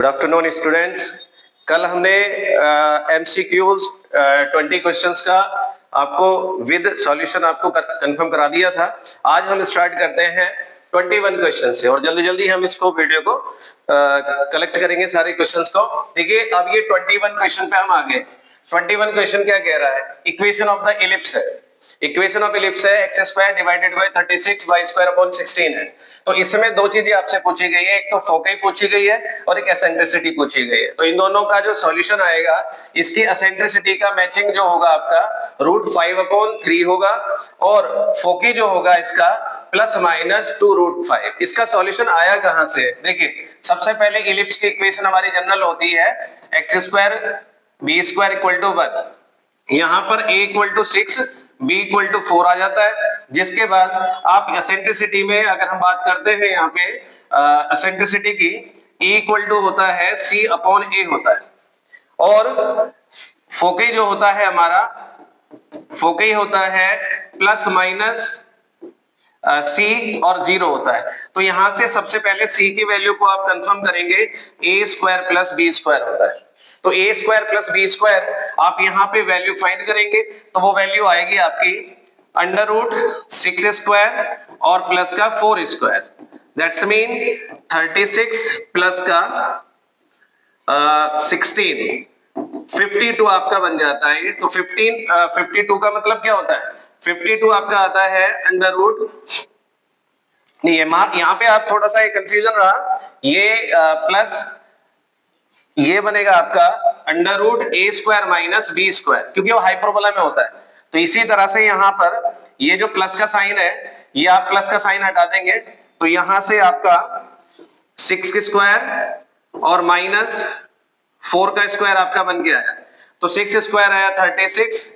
Good afternoon students. कल हमने MCQs 20 questions का आपको विद सॉल्यूशन आपको कंफर्म करा दिया था। आज हम स्टार्ट करते हैं 21 क्वेश्चन से और जल्दी जल्दी हम इसको वीडियो को कलेक्ट करेंगे सारे क्वेश्चंस को। देखिए अब ये 21 क्वेश्चन पे हम आ गए। 21 क्वेश्चन क्या कह रहा है? इक्वेशन ऑफ द इलिप्स है। इक्वेशन ऑफ इलिप्स है x square divided by 36 y square upon 16 है। तो इसमें दो चीजें आपसे पूछी गई है, एक तो फोकी पूछी गई है और एक एसेंट्रिसिटी पूछी गई है। तो इन दोनों का जो सॉल्यूशन आएगा, इसकी एसेंट्रिसिटी का मैचिंग जो होगा आपका √5/3 होगा और फोकी जो होगा इसका ±2√5। इसका सॉल्यूशन आया कहां से? देखिए सबसे पहले इलिप्स की इक्वेशन हमारी जनरल होती है x square b square equal to 1। यहां पर a equal to 6 b equal to 4 आ जाता है। जिसके बाद आप एसेंट्रिसिटी में अगर हम बात करते हैं यहाँ पे एसेंट्रिसिटी की, e इक्वल टू होता है c/a होता है और फोकी जो होता है हमारा, फोकी होता है ±c और 0 होता है। तो यहां से सबसे पहले c की वैल्यू को आप कंफर्म करेंगे, a² + b² होता है। तो a² + b² आप यहाँ पे वैल्यू फाइंड करेंगे तो वो वैल्यू आएगी आपकी √6² और प्लस का 4²। दैट्स मीन 36 प्लस का 16 52 आपका बन जाता है। तो 52 का मतलब क्या होता है? 52 आपका आता है नहीं, यहाँ पे आप थोड़ा सा कंफ्यूजन रहा, ये प्लस ये बनेगा आपका √a² - b², क्योंकि वो हाइपरबोला में होता है। तो इसी तरह से यहाँ पर ये जो प्लस का साइन है, ये आप प्लस का साइन हटा देंगे तो यहां से आपका 6² और -4² आपका बन के आया। तो 6² आया 36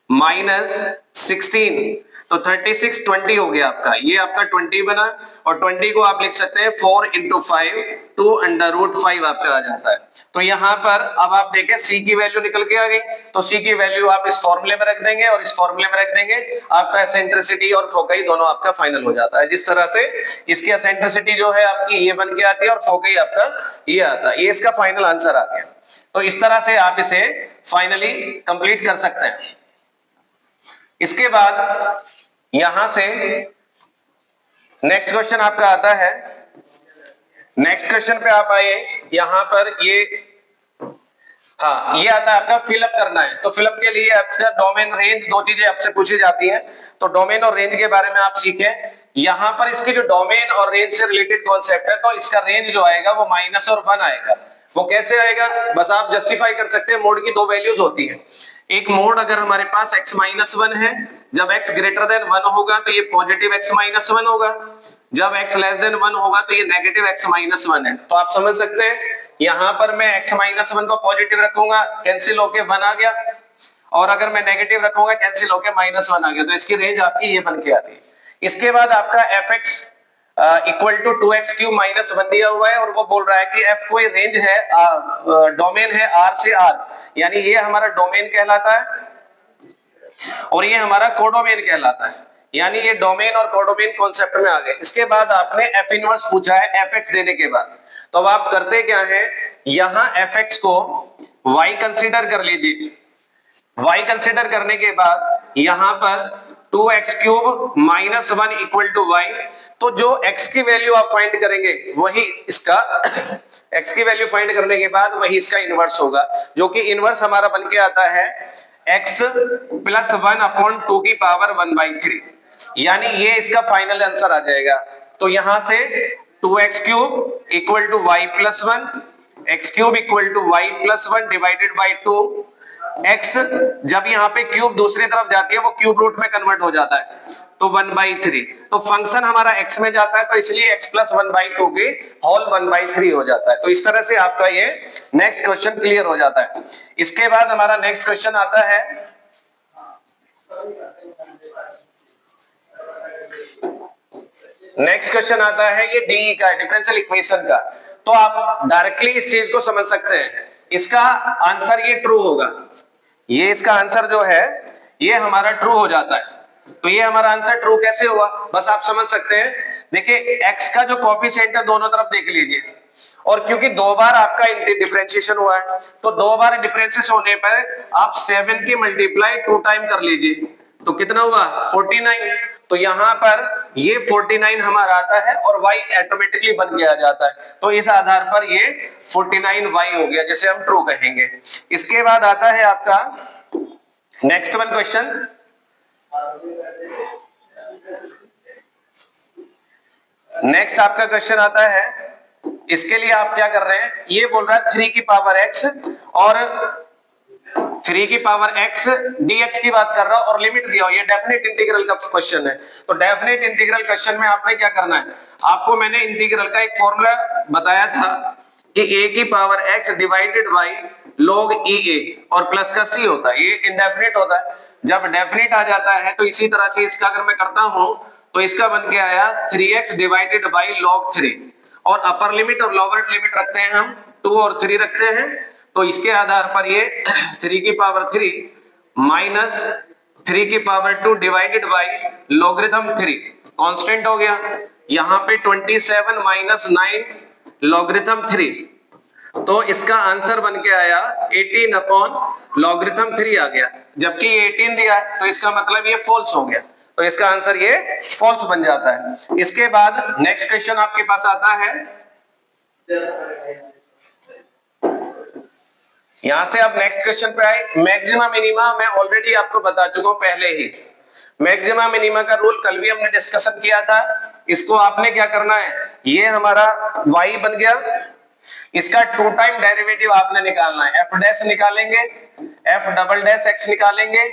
-16, तो 36 20 हो गया आपका, ये आपका 20 बना और 20 को आप लिख सकते हैं 4 × 5 2 √5 आपका आ जाता है। तो यहां पर अब आप देखें c की वैल्यू निकल के आ गई, तो c की वैल्यू आप इस फॉर्मूले में रख देंगे और इस फॉर्मूले में रख देंगे, आपका एसेंट्रिसिटी और फोकी दोनों आपका फाइनल हो जाता है। जिस तरह से इसकी एसेंट्रिसिटी जो है आपकी ये बन के आती है और फोकी आपका ये आता है, ये इसका फाइनल आंसर आ गया। तो इस तरह से आप इसे फाइनली कंप्लीट कर सकते हैं। इसके बाद यहां से नेक्स्ट क्वेश्चन आपका आता है। नेक्स्ट क्वेश्चन पे आप आए, यहां पर ये ये आता है आपका फिलअप करना है। तो फिलअप के लिए आपका डोमेन रेंज, दो चीजें आपसे पूछी जाती हैं। तो डोमेन और रेंज के बारे में आप सीखें। यहां पर इसके जो डोमेन और रेंज से रिलेटेड कॉन्सेप्ट है, तो इसका रेंज जो आएगा वो -1 और 1 आएगा। वो कैसे आएगा? बस आप जस्टिफाई कर सकते हैं। मोड की दो वैल्यूज होती है। एक मोड अगर हमारे पास x-1 है, जब x > 1 होगा तो ये पॉजिटिव x-1 होगा, जब x < 1 होगा तो ये नेगेटिव x-1 है। तो आप समझ सकते हैं यहां पर मैं x-1 को पॉजिटिव रखूंगा, कैंसिल होके 1 आ गया, और अगर मैं नेगेटिव रखूंगा कैंसिल होके -1 आ गया। तो इसकी रेंज आपकी ये बन के आती है। इसके बाद आपका fx इक्वल टू 2x³ - 1 दिया हुआ है और वो बोल रहा है कि f कोई रेंज है, डोमेन है R से R, यानी ये हमारा डोमेन कहलाता है और ये हमारा कोडोमेन कहलाता है। यानी ये डोमेन और कोडोमेन कॉन्सेप्ट में आ गए। इसके बाद आपने f इनवर्स पूछा है fx देने के बाद, तो अब आप करते क्या है, यहां fx को y कंसीडर कर लीजिए। y कंसीडर करने के बाद यहां पर 2x³ - 1 इक्वल टू y, तो जो x की वैल्यू आप फाइंड करेंगे वही इसका x की वैल्यू फाइंड करने के बाद वही इसका इनवर्स होगा, जो कि इनवर्स हमारा बन के आता है x + 1/2 की पावर 1/3, यानी ये इसका फाइनल आंसर आ जाएगा। तो यहां से 2x³ equal to y + 1, x³ equal to y + 1 divided by 2, x जब यहाँ पे क्यूब दूसरी तरफ जाती है वो क्यूब रूट में कन्वर्ट हो जाता है, तो 1/3। तो फंक्शन हमारा x में जाता है, तो इसलिए x + 1/2 के होल 1/3 हो जाता है। तो इस तरह से आपका ये नेक्स्ट क्वेश्चन क्लियर हो जाता है। इसके बाद हमारा नेक्स्ट क्वेश्चन आता है, नेक्स्ट क्वेश्चन आता है ये डी का, डिफरेंशियल इक्वेशन का। तो आप डायरेक्टली इस चीज को समझ सकते हैं, इसका आंसर ये ट्रू होगा, ये इसका आंसर जो है ये हमारा ट्रू हो जाता है। तो ये हमारा आंसर ट्रू कैसे हुआ, बस आप समझ सकते हैं। देखिए x का जो कोफिशिएंट है दोनों तरफ देख लीजिए, और क्योंकि 2 बार आपका डिफरेंशिएशन हुआ है तो 2 बार डिफरेंशिएशन होने पर आप 7 की मल्टीप्लाई 2 टाइम कर लीजिए, तो कितना हुआ 49। तो यहां पर ये 49 हमारा आता है और y ऑटोमेटिकली बन के आ जाता है, तो इस आधार पर ये 49y हो गया, जिसे हम ट्रू कहेंगे। इसके बाद आता है आपका नेक्स्ट वन क्वेश्चन। नेक्स्ट आपका क्वेश्चन आता है, इसके लिए आप क्या कर रहे हैं, ये बोल रहा है 3 की पावर x और 3 की पावर x dx की बात कर रहा हूं और लिमिट दिया हो, ये डेफिनेट इंटीग्रल का क्वेश्चन है। तो डेफिनेट इंटीग्रल क्वेश्चन में आपने क्या करना है, आपको मैंने इंटीग्रल का एक फॉर्मूला बताया था कि a की power x divided by log EA और प्लस का c होता है, ये इंडेफिनिट होता है। जब डेफिनेट आ जाता है तो इसी तरह से इसका अगर मैं करता हूं तो इसका बन के आया 3x डिवाइडेड बाई log 3 और अपर लिमिट और लोअर लिमिट रखते हैं हम 2 और 3 रखते हैं, तो इसके आधार पर ये 3 की पावर 3 माइनस 3 की power 2 divided by logarithm 3 constant हो गया। यहां पे 27 माइनस 9 लॉगरिथम 3, तो इसका आंसर बन के आया 18 अपॉन लॉगरिथम 3 आ गया, जबकि 18 दिया है तो इसका मतलब ये फॉल्स हो गया, तो इसका आंसर ये फॉल्स बन जाता है। इसके बाद नेक्स्ट क्वेश्चन आपके पास आता है, यहां से आप नेक्स्ट क्वेश्चन पे आए। मैक्सिमा मिनिमा मैं ऑलरेडी आपको बता चुका हूं पहले ही, मैक्सिमा मिनिमा का रूल कल भी हमने डिस्कशन किया था। इसको आपने क्या करना है, ये हमारा y बन गया, इसका 2 टाइम डेरिवेटिव आपने निकालना है, f डैश निकालेंगे, f डबल डैश x निकालेंगे,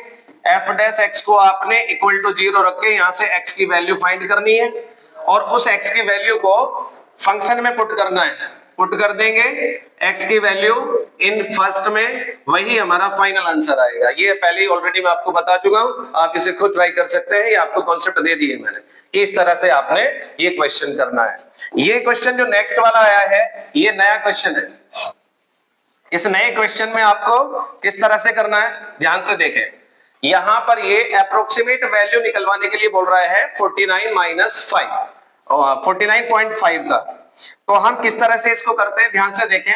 f डैश x को आपने इक्वल टू 0 रख के यहां से x की वैल्यू फाइंड करनी है और उस x की वैल्यू को फंक्शन में पुट करना है, पुट कर देंगे x की वैल्यू इन फर्स्ट में, वही हमारा फाइनल आंसर आएगा। ये पहले ऑलरेडी मैं आपको बता चुका हूं, आप इसे खुद ट्राई कर सकते हैं, ये आपको कॉन्सेप्ट दे दिए मैंने, इस तरह से आपने ये क्वेश्चन करना है। ये क्वेश्चन जो नेक्स्ट वाला आया है ये नया क्वेश्चन है, इस नए क्वेश्चन में आपको किस तरह से करना है ध्यान से देखें। यहां पर ये अप्रोक्सीमेट वैल्यू निकलवाने के लिए बोल रहा है 49 माइनस 5 और 49.5 का, तो हम किस तरह से इसको करते हैं ध्यान से देखें।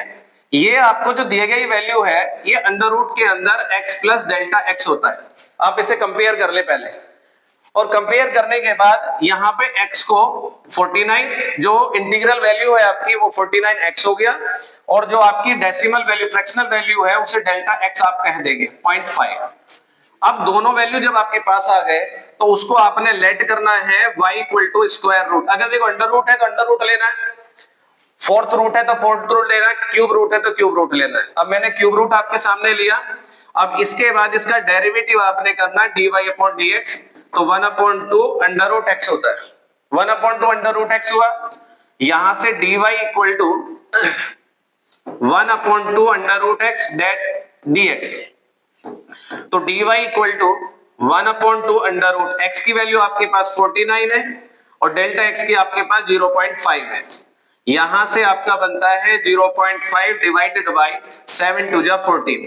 ये आपको जो दिए गई वैल्यू है ये अंडर रूट के अंदर x प्लस डेल्टा x होता है, आप इसे कंपेयर कर ले पहले, और कंपेयर करने के बाद यहाँ पे x को 49 जो इंटीग्रल वैल्यू है आपकी वो 49x हो गया, और जो आपकी डेसिमल वैल्यू फ्रैक्शनल वैल्यू है उसे डेल्टा x आप कह देंगे 0.5। अब दोनों वैल्यू जब आपके पास आ गए तो उसको आपने लेट करना है y equal to square root, अगर देखो अंडर रूट है तो अंडर रूट लेना है, फोर्थ रूट है तो फोर्थ रूट लेना है, क्यूब रूट है तो क्यूब रूट लेना है। अब मैंने क्यूब रूट आपके सामने लिया, अब इसके बाद इसका डेरिवेटिव आपने करना है dy अपॉन dx, तो 1/2 अंडर रूट x होता है, 1/2 अंडर रूट x हुआ, यहां से dy equal to 1/2 under root x dx, तो dy equal to 1/2 under root x की वैल्यू आपके पास 49 है और डेल्टा x की आपके पास 0.5 है, यहां से आपका बनता है 0.5 डिवाइडेड बाई 7 टू जा 14,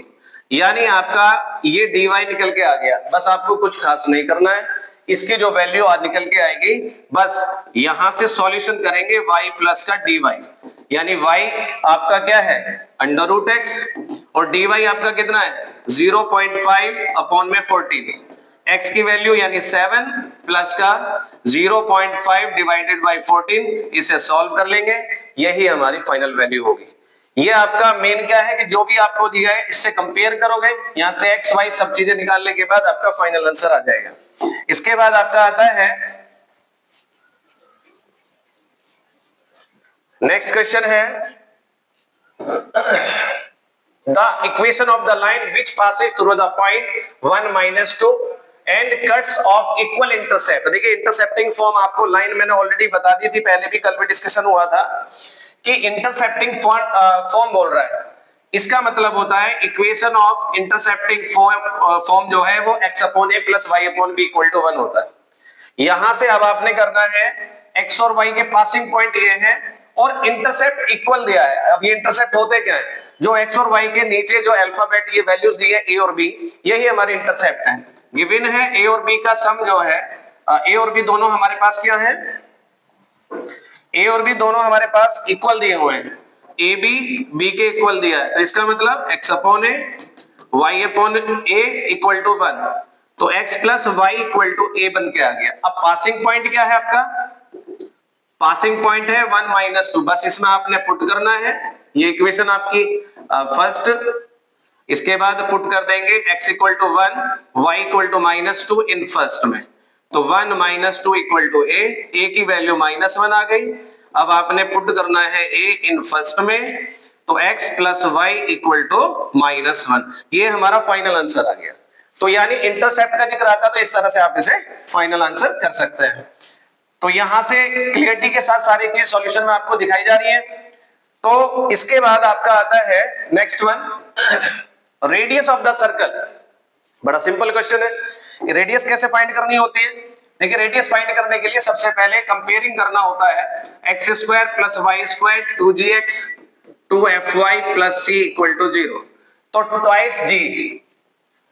यानी आपका ये dy निकल के आ गया। बस आपको कुछ खास नहीं करना है, इसकी जो वैल्यू आज निकल के आएगी बस यहां से सॉल्यूशन करेंगे y प्लस का dy, यानी y आपका क्या है अंडर रूट x और dy आपका कितना है 0.5 अपॉन में 14, x की वैल्यू यानी 7 प्लस का 0.5 डिवाइडेड बाई 14, इसे सॉल्व कर लेंगे, यही हमारी फाइनल वैल्यू होगी। ये आपका मेन क्या है कि जो भी आपको दिया है इससे कंपेयर करोगे, यहां से x y सब चीजें निकालने के बाद आपका फाइनल आंसर आ जाएगा। इसके बाद आपका आता है नेक्स्ट क्वेश्चन है the equation of the line which passes through the point 1 minus 2 and cuts off equal intercept। देखिए इंटरसेप्टिंग फॉर्म आपको लाइन मैंने ऑलरेडी बता दी थी, पहले भी कल भी डिस्कशन हुआ था कि इंटरसेप्टिंग फॉर्म बोल रहा है, इसका मतलब होता है इक्वेशन ऑफ इंटरसेप्टिंग फॉर्म जो है वो x upon a plus y upon b equal to 1 होता है। यहां से अब आपने करना है x और y के पासिंग पॉइंट ये है और इंटरसेप्ट इक्वल दिया है। अब ये इंटरसेप्ट होते क्या है, जो x और y के नीचे जो अल्फाबेट ये वैल्यूज दी है a और b, यही हमारे इंटरसेप्ट है। गिवन है a और b का सम जो है a और b दोनों हमारे पास क्या है, a और b दोनों हमारे पास इक्वल दिए हुए हैं, ए बी के इक्वल दिया है, तो इसका मतलब x upon A y upon A equal to 1, तो x plus y equal to A बन के आ गया। अब पासिंग पॉइंट क्या है आपका? पासिंग पॉइंट है 1 माइनस 2, बस इसमें आपने पुट करना है, ये इक्वेशन आपकी फर्स्ट। इसके बाद पुट कर देंगे x equal to 1 y equal to -2 in first में, तो 1 माइनस 2 इक्वल टू ए की वैल्यू -1 आ गई। अब आपने पुट करना है a इन फर्स्ट में, तो x plus y equal to -1, ये हमारा फाइनल आंसर आ गया। तो यानी इंटरसेप्ट का जिक्र आता है तो इस तरह से आप इसे फाइनल आंसर कर सकते हैं। तो यहां से क्लियरिटी के साथ सारी चीज सॉल्यूशन में आपको दिखाई जा रही है। तो इसके बाद आपका आता है next one, radius of the circle. बड़ा सिंपल क्वेश्चन है, रेडियस कैसे फाइंड करनी होती है? देखिए रेडियस फाइंड करने के लिए सबसे पहले कंपेयरिंग करना होता है, x square plus y square 2gx 2fy plus c equal to 0, तो ट्वाइस g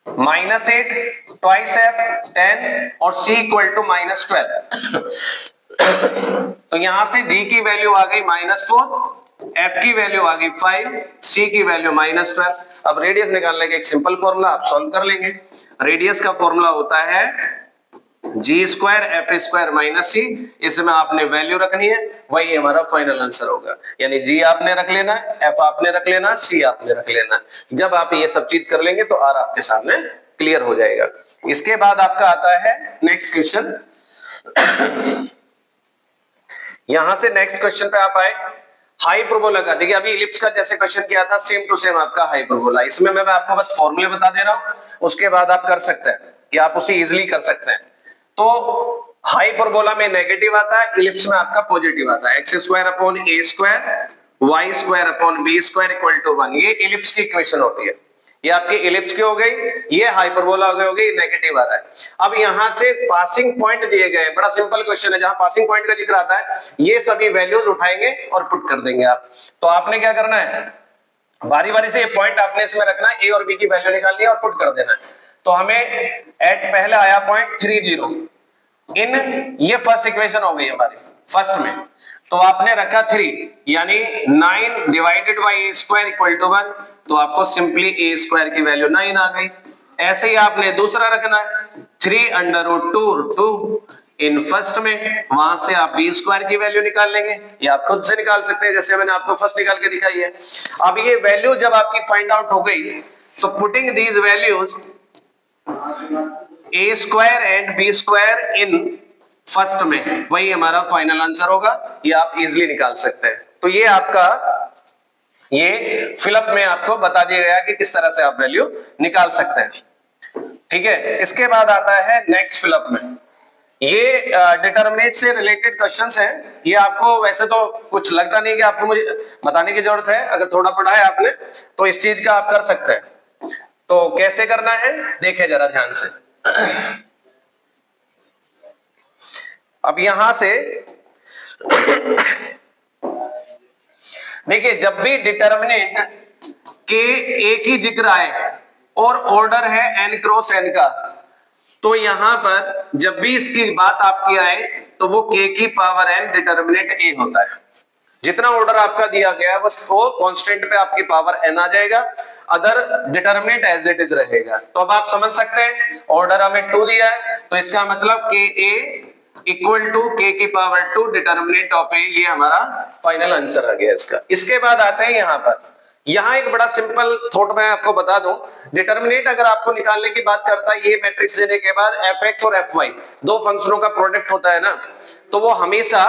-8 ट्वाइस f 10 और c इक्वल टू -12। तो यहां से g की वैल्यू आ गई -4, f की वैल्यू आ गई 5, c की वैल्यू -12। अब रेडियस निकालने का एक सिंपल फॉर्मूला आप सॉल्व कर लेंगे। रेडियस का फॉर्मूला होता है g square F square minus c, इसमें आपने वैल्यू रखनी है, वही हमारा फाइनल आंसर होगा। यानी g आपने रख लेना, f आपने रख लेना, c आपने रख लेना। जब आप ये सब चीज कर लेंगे तो r आपके सामने क्लियर हो जाएगा। इसके बाद आपका आता है नेक्स्ट क्वेश्चन। यहां से नेक्स्ट क्वेश्चन पे आप आए, हाइपरबोला का। देखिए अभी इलिप्स का जैसे क्वेश्चन किया था सेम टू सेम आपका हाइपरबोला। इसमें मैं आपको बस फॉर्मूले बता दे रहा हूं, उसके बाद आप कर सकते हैं कि आप उसे इजीली कर सकते हैं। तो हाइपरबोला में नेगेटिव आता है, इलिप्स में आपका पॉजिटिव आता है। X square upon a square y square upon b square equal to 1, ये इलिप्स की इक्वेशन होती है। ये आपकी इलिप्स की हो गई, ये हाइपरबोला हो गई, नेगेटिव आ रहा है। अब यहां से पासिंग पॉइंट दिए गए, बड़ा सिंपल क्वेश्चन है, जहां पासिंग पॉइंट का जिक्र आता है ये सभी वैल्यूज उठाएंगे और पुट कर देंगे आप। तो आपने क्या करना है, बारी बारी से ये पॉइंट आपने इसमें रखना है, ए और बी की वैल्यू निकालनी है और पुट कर देना है। तो हमें एट पहले आया पॉइंट 30 इन, ये फर्स्ट इक्वेशन हो गई हमारी फर्स्ट में, तो आपने रखा 3, यानी 9 divided by a square equal to 1, तो आपको सिंपली ए स्क्वायर की वैल्यू 9 आ गई। ऐसे ही आपने दूसरा रखना है 3 अंडर रूट 2 इन फर्स्ट में, वहां से आप बी स्क्वायर की वैल्यू निकाल लेंगे, या आप खुद से निकाल सकते हैं जैसे मैंने आपको फर्स्ट निकाल के दिखाई है। अब ये वैल्यू जब आपकी फाइंड आउट हो गई, तो putting these values a square and b square in first में, वही हमारा फाइनल आंसर होगा। ये आप इजीली निकाल सकते हैं। तो ये आपका ये फिलअप में आपको बता दिया गया कि किस तरह से आप वैल्यू निकाल सकते हैं। ठीक है, इसके बाद आता है नेक्स्ट फिलअप में, ये डिटरमिनेट से रिलेटेड क्वेश्चंस हैं। ये आपको वैसे तो कुछ लगता नहीं कि आपको मुझे बताने की जरूरत है, अगर थोड़ा पढ़ा है आपने तो इस चीज का आप कर सकते हैं। तो कैसे करना है देखें जरा ध्यान से। अब यहां से देखिए, जब भी डिटर्मिनेंट के ए की जिक्र आए और ऑर्डर है n क्रॉस n का, तो यहां पर जब भी इसकी बात आपकी आए तो वो k की पावर n डिटर्मिनेंट a होता है। जितना ऑर्डर आपका दिया गया है बस वो कांस्टेंट पे आपकी पावर n आ जाएगा, other determinant as it is रहेगा। तो अब आप समझ सकते हैं, ऑर्डर हमें 2 दिया है तो इसका मतलब के a इक्वल टू k की पावर 2 डिटर्मिनेंट ऑफ a, ये हमारा फाइनल आंसर आ गया इसका। इसके बाद आते हैं यहां पर, यहां एक बड़ा सिंपल थॉट मैं आपको बता दूं, डिटर्मिनेंट अगर आपको निकालने की बात करता है, ये मैट्रिक्स देने के बाद fx और fy दो फंक्शनों का प्रोडक्ट होता है ना, तो वो हमेशा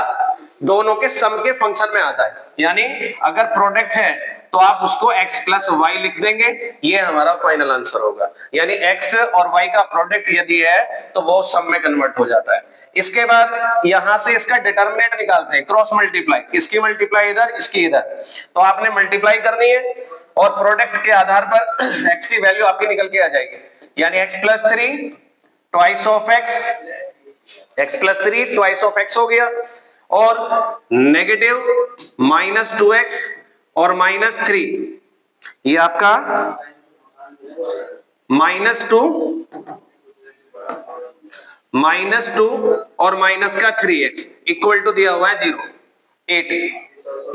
दोनों के सम के फंक्शन में आता है। यानी अगर प्रोडक्ट है तो आप उसको x प्लस वाई लिख देंगे, ये हमारा फाइनल आंसर होगा। यानी x और y का प्रोडक्ट यदि है तो वो सम में कन्वर्ट हो जाता है। इसके बाद यहां से इसका डिटर्मिनेंट निकालते हैं, क्रॉस मल्टीप्लाई, इसकी मल्टीप्लाई इधर, इसकी इधर, तो आपने मल्टीप्लाई करनी है और प्रोडक्ट के आधार पर x की वैल्यू आपकी निकल के आ जाएगी। यानी x plus 3 twice of x plus 3 twice of x हो गया, और नेगेटिव -2x और -3, ये आपका -2 और माइनस का 3x इक्वल टू दिया हुआ है 0 8।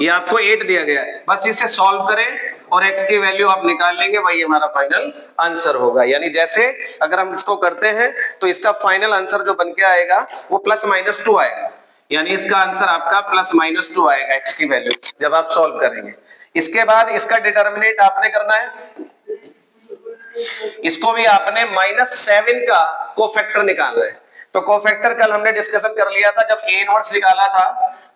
ये आपको 8 दिया गया है, बस इसे सॉल्व करें और x की वैल्यू आप निकाल लेंगे, वही हमारा फाइनल आंसर होगा। यानी जैसे अगर हम इसको करते हैं तो इसका फाइनल आंसर जो बन के आएगा वो +-2 आएगा। यानी इसका आंसर आपका +-2 आएगा x की वैल्यू जब आप सॉल्व करेंगे। इसके बाद इसका डिटर्मिनेंट आपने करना है, इसको भी आपने -7 का कोफैक्टर निकालना है। तो कोफैक्टर कल हमने डिस्कशन कर लिया था जब a इनवर्स निकाला था,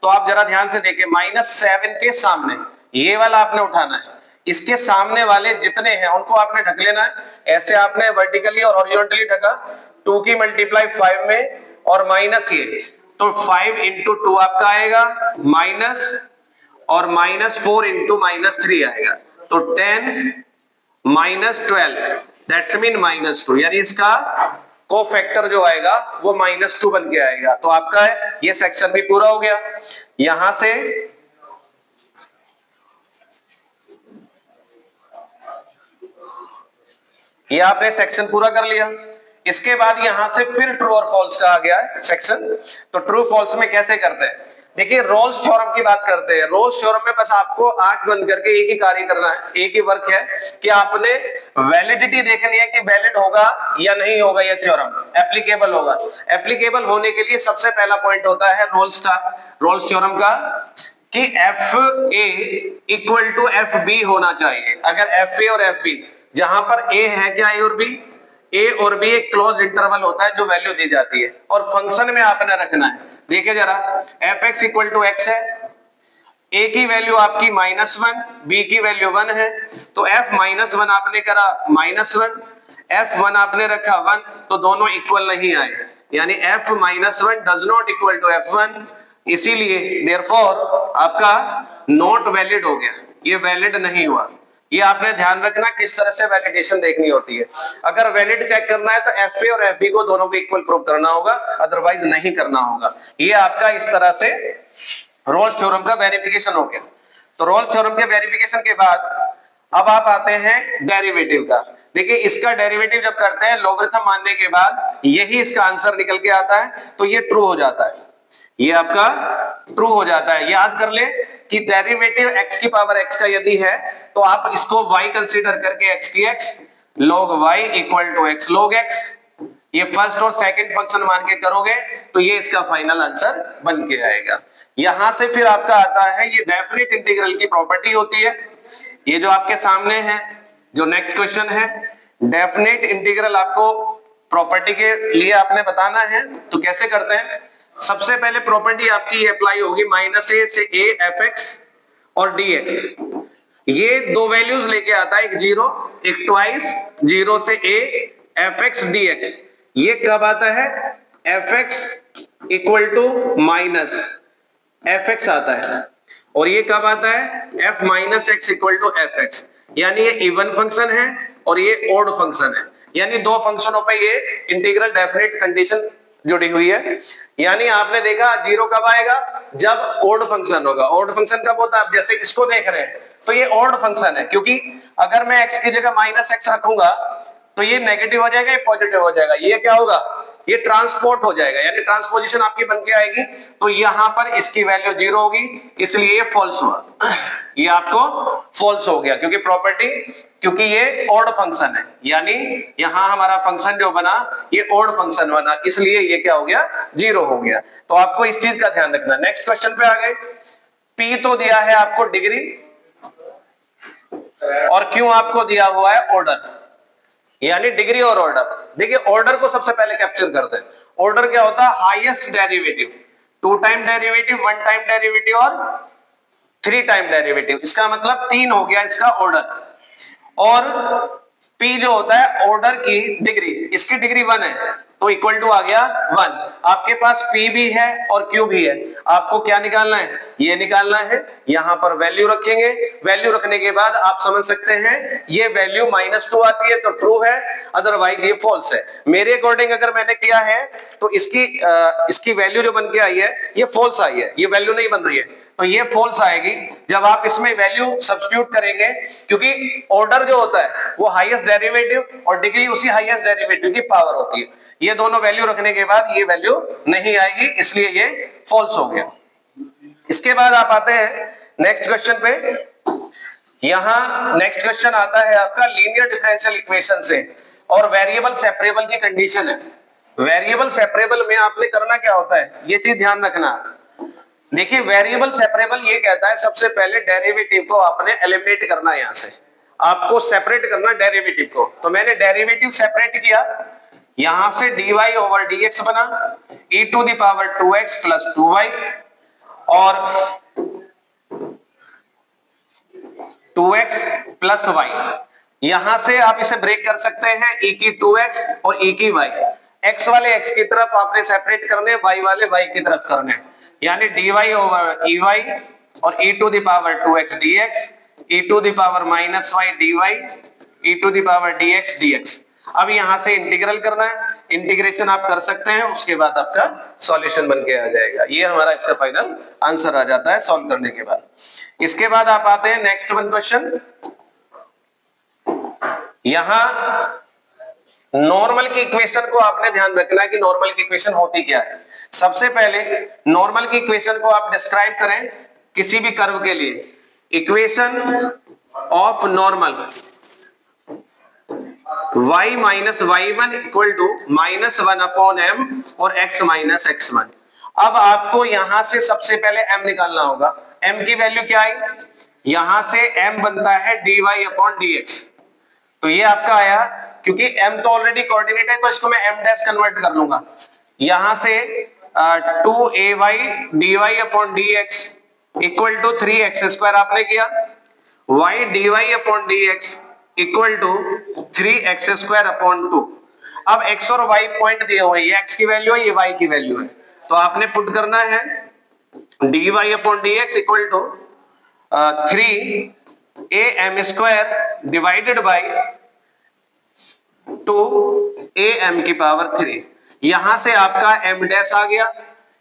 तो आप जरा ध्यान से देखिए -7 के सामने ये वाला आपने उठाना है, इसके सामने वाले जितने हैं उनको आपने ढक लेना है। ऐसे आपने वर्टिकली और हॉरिजॉन्टली ढका, 2 की मल्टीप्लाई 5 में और माइनस ये, तो 5 × 2 आपका आएगा माइनस, और -4 × -3 आएगा, तो 10 -12 दैट्स मीन -2। यानी इसका कोफैक्टर जो आएगा वो -2 बन के आएगा। तो आपका ये सेक्शन भी पूरा हो गया। यहां से ये आपने सेक्शन पूरा कर लिया। इसके बाद यहां से फिर ट्रू और फॉल्स का आ गया है सेक्शन। तो ट्रू फॉल्स में कैसे करते हैं, देखिए रोल्स थ्योरम की बात करते हैं। रोल्स थ्योरम में बस आपको आंख बंद करके एक ही कार्य करना है, एक ही वर्क है कि आपने वैलिडिटी देखनी है कि वैलिड होगा या नहीं होगा, ये थ्योरम एप्लीकेबल होगा। एप्लीकेबल होने के लिए सबसे पहला पॉइंट होता है रोल्स थ्योरम का कि FA = FB होना चाहिए। अगर FA और FB, जहां पर A है क्या A और B, A और B एक क्लोज इंटरवल होता है जो वैल्यू दी जाती है, और फंक्शन में आपने रखना है। देखिए जरा, fx = x है, A की वैल्यू आपकी -1, B की वैल्यू 1 है, तो f -1 आपने करा -1, f1 आपने रखा 1, तो दोनों इक्वल नहीं आए, यानी f -1 does not equal to f1, इसीलिए देयरफॉर आपका नॉट वैलिड हो गया, ये वैलिड नहीं हुआ। ये आपने ध्यान रखना किस तरह से वैलिडेशन देखनी होती है। अगर वैलिड चेक करना है तो FA और FB को दोनों को इक्वल प्रूव करना होगा, अदरवाइज नहीं करना होगा। ये आपका इस तरह से रोल्स थ्योरम का वेरिफिकेशन हो गया। तो रोल्स थ्योरम के वेरिफिकेशन के बाद अब आप आते हैं डेरिवेटिव का। देखिए इसका डेरिवेटिव जब करते हैं लॉगरिथम मानने के बाद यही इसका आंसर निकल के आता है, तो ये ट्रू हो जाता है, ये आपका ट्रू हो जाता है। याद कर ले कि डेरिवेटिव x⁻x का यदि है तो आप इसको y कंसीडर करके x की x log y = x log x, ये फर्स्ट और सेकंड फंक्शन मान के करोगे तो ये इसका फाइनल आंसर बन के आएगा। यहां से फिर आपका आता है ये डेफिनेट इंटीग्रल की प्रॉपर्टी होती है, ये जो आपके सामने है जो नेक्स्ट क्वेश्चन है, डेफिनेट इंटीग्रल आपको प्रॉपर्टी के लिए आपने बताना है। तो कैसे करते हैं, सबसे पहले प्रॉपर्टी आपकी अप्लाई होगी -a से a fx और dx। ये दो वैल्यूज लेके आता है, एक 0 एक ट्वाइस 0 से a fx dx। ये कब आता है, fx = -fx आता है, और ये कब आता है, f - x = fx। यानी ये इवन फंक्शन है और ये ओड फंक्शन है, यानी दो फंक्शनों पे ये इंटीग्रल डेफिनेट कंडीशन जुड़ी हुई है। यानी आपने देखा 0 कब आएगा, जब ओड फंक्शन होगा। ओड फंक्शन कब होता है, आप जैसे इसको देख रहे हैं तो ये ओड फंक्शन है, क्योंकि अगर मैं x की जगह -x रखूंगा तो ये नेगेटिव हो जाएगा, ये पॉजिटिव हो जाएगा, ये क्या होगा, ये ट्रांसपोर्ट हो जाएगा, यानी ट्रांसपोजिशन आपकी बन के आएगी। तो यहां पर इसकी वैल्यू 0 होगी, इसलिए ये फॉल्स हुआ, ये आपको फॉल्स हो गया, क्योंकि ये ऑड फंक्शन है। यानी यहां हमारा फंक्शन जो बना ये ऑड फंक्शन बना, इसलिए ये क्या हो गया, 0 हो गया। तो आपको इस चीज का ध्यान रखना। नेक्स्ट क्वेश्चन पे आ गए। P तो दिया है आपको डिग्री, और Q आपको दिया हुआ है ऑर्डर, यानी डिग्री और ऑर्डर। देखिए ऑर्डर को सबसे पहले कैप्चर करते हैं। ऑर्डर क्या होता है, highest derivative, 2 time derivative, 1 time derivative और 3 टाइम डेरिवेटिव। इसका मतलब 3 हो गया इसका ऑर्डर। और P जो होता है ऑर्डर की डिग्री, इसकी डिग्री 1 है तो इक्वल टू आ गया 1। आपके पास P भी है और Q भी है, आपको क्या निकालना है, ये निकालना है। यहां पर वैल्यू रखेंगे, वैल्यू रखने के बाद आप समझ सकते हैं ये वैल्यू -2 आती है तो ट्रू है, अदरवाइज ये फॉल्स है। मेरे अकॉर्डिंग अगर मैंने किया है तो इसकी वैल्यू जो बन के आई है ये फॉल्स आई है, ये वैल्यू नहीं बन रही है, तो ये फॉल्स आएगी जब आप इसमें वैल्यू सब्स्टिट्यूट करेंगे, क्योंकि ऑर्डर जो होता है वो हाईएस्ट डेरिवेटिव और डिग्री उसी हाईएस्ट डेरिवेटिव की पावर होती है। ये दोनों वैल्यू रखने के बाद ये वैल्यू नहीं आएगी, इसलिए ये फॉल्स हो गया। इसके बाद आप आते हैं नेक्स्ट क्वेश्चन पे, यहां नेक्स्ट क्वेश्चन आता है आपका लीनियर डिफरेंशियल इक्वेशन से, और वेरिएबल सेपरेबल की कंडीशन है। वेरिएबल सेपरेबल में आपने करना क्या होता है, ये चीज ध्यान रखना। देखिए वेरिएबल सेपरेबल ये कहता है सबसे पहले डेरिवेटिव को आपने एलिमिनेट करना है, यहां से आपको सेपरेट करना डेरिवेटिव को। तो मैंने डेरिवेटिव सेपरेट किया, यहां से dy ओवर dx बना e to the power 2x plus 2y, और 2x प्लस y, यहां से आप इसे ब्रेक कर सकते हैं e की 2x और e की y। x वाले x की तरफ आपने सेपरेट करने, y वाले y की तरफ करने, यानी dy ओवर ey और e to the power 2x dx, e to the power minus y dy, e to the power dx dx। अब यहां से इंटीग्रल करना है, इंटीग्रेशन आप कर सकते हैं, उसके बाद आपका सॉल्यूशन बन के आ जाएगा। ये हमारा इसका फाइनल आंसर आ जाता है सॉल्व करने के बाद। इसके बाद आप आते हैं नेक्स्ट वन क्वेश्चन। यहां नॉर्मल की इक्वेशन को आपने ध्यान रखना है कि नॉर्मल की इक्वेशन होती क्या है। सबसे पहले नॉर्मल की इक्वेशन को आप डिस्क्राइब करें किसी भी कर्व के लिए। Equation of normal y minus y1 equal to -1 upon m और x माइनस x1। अब आपको यहां से सबसे पहले m निकालना होगा। m की वैल्यू क्या आई, यहां से m बनता है dy अपॉन dx। तो ये आपका आया, क्योंकि m तो ऑलरेडी कोऑर्डिनेट है तो इसको मैं m डैश कन्वर्ट कर लूंगा। यहां से 2ay dy upon dx equal to 3x² आपने किया, y dy upon dx equal to 3x² upon 2। अब x और y पॉइंट दिए हुए, ये x की वैल्यू है, ये y की वैल्यू है, तो आपने पुट करना है dy upon dx equal to 3am² divided by 2am की पावर 3। यहां से आपका m डैश आ गया,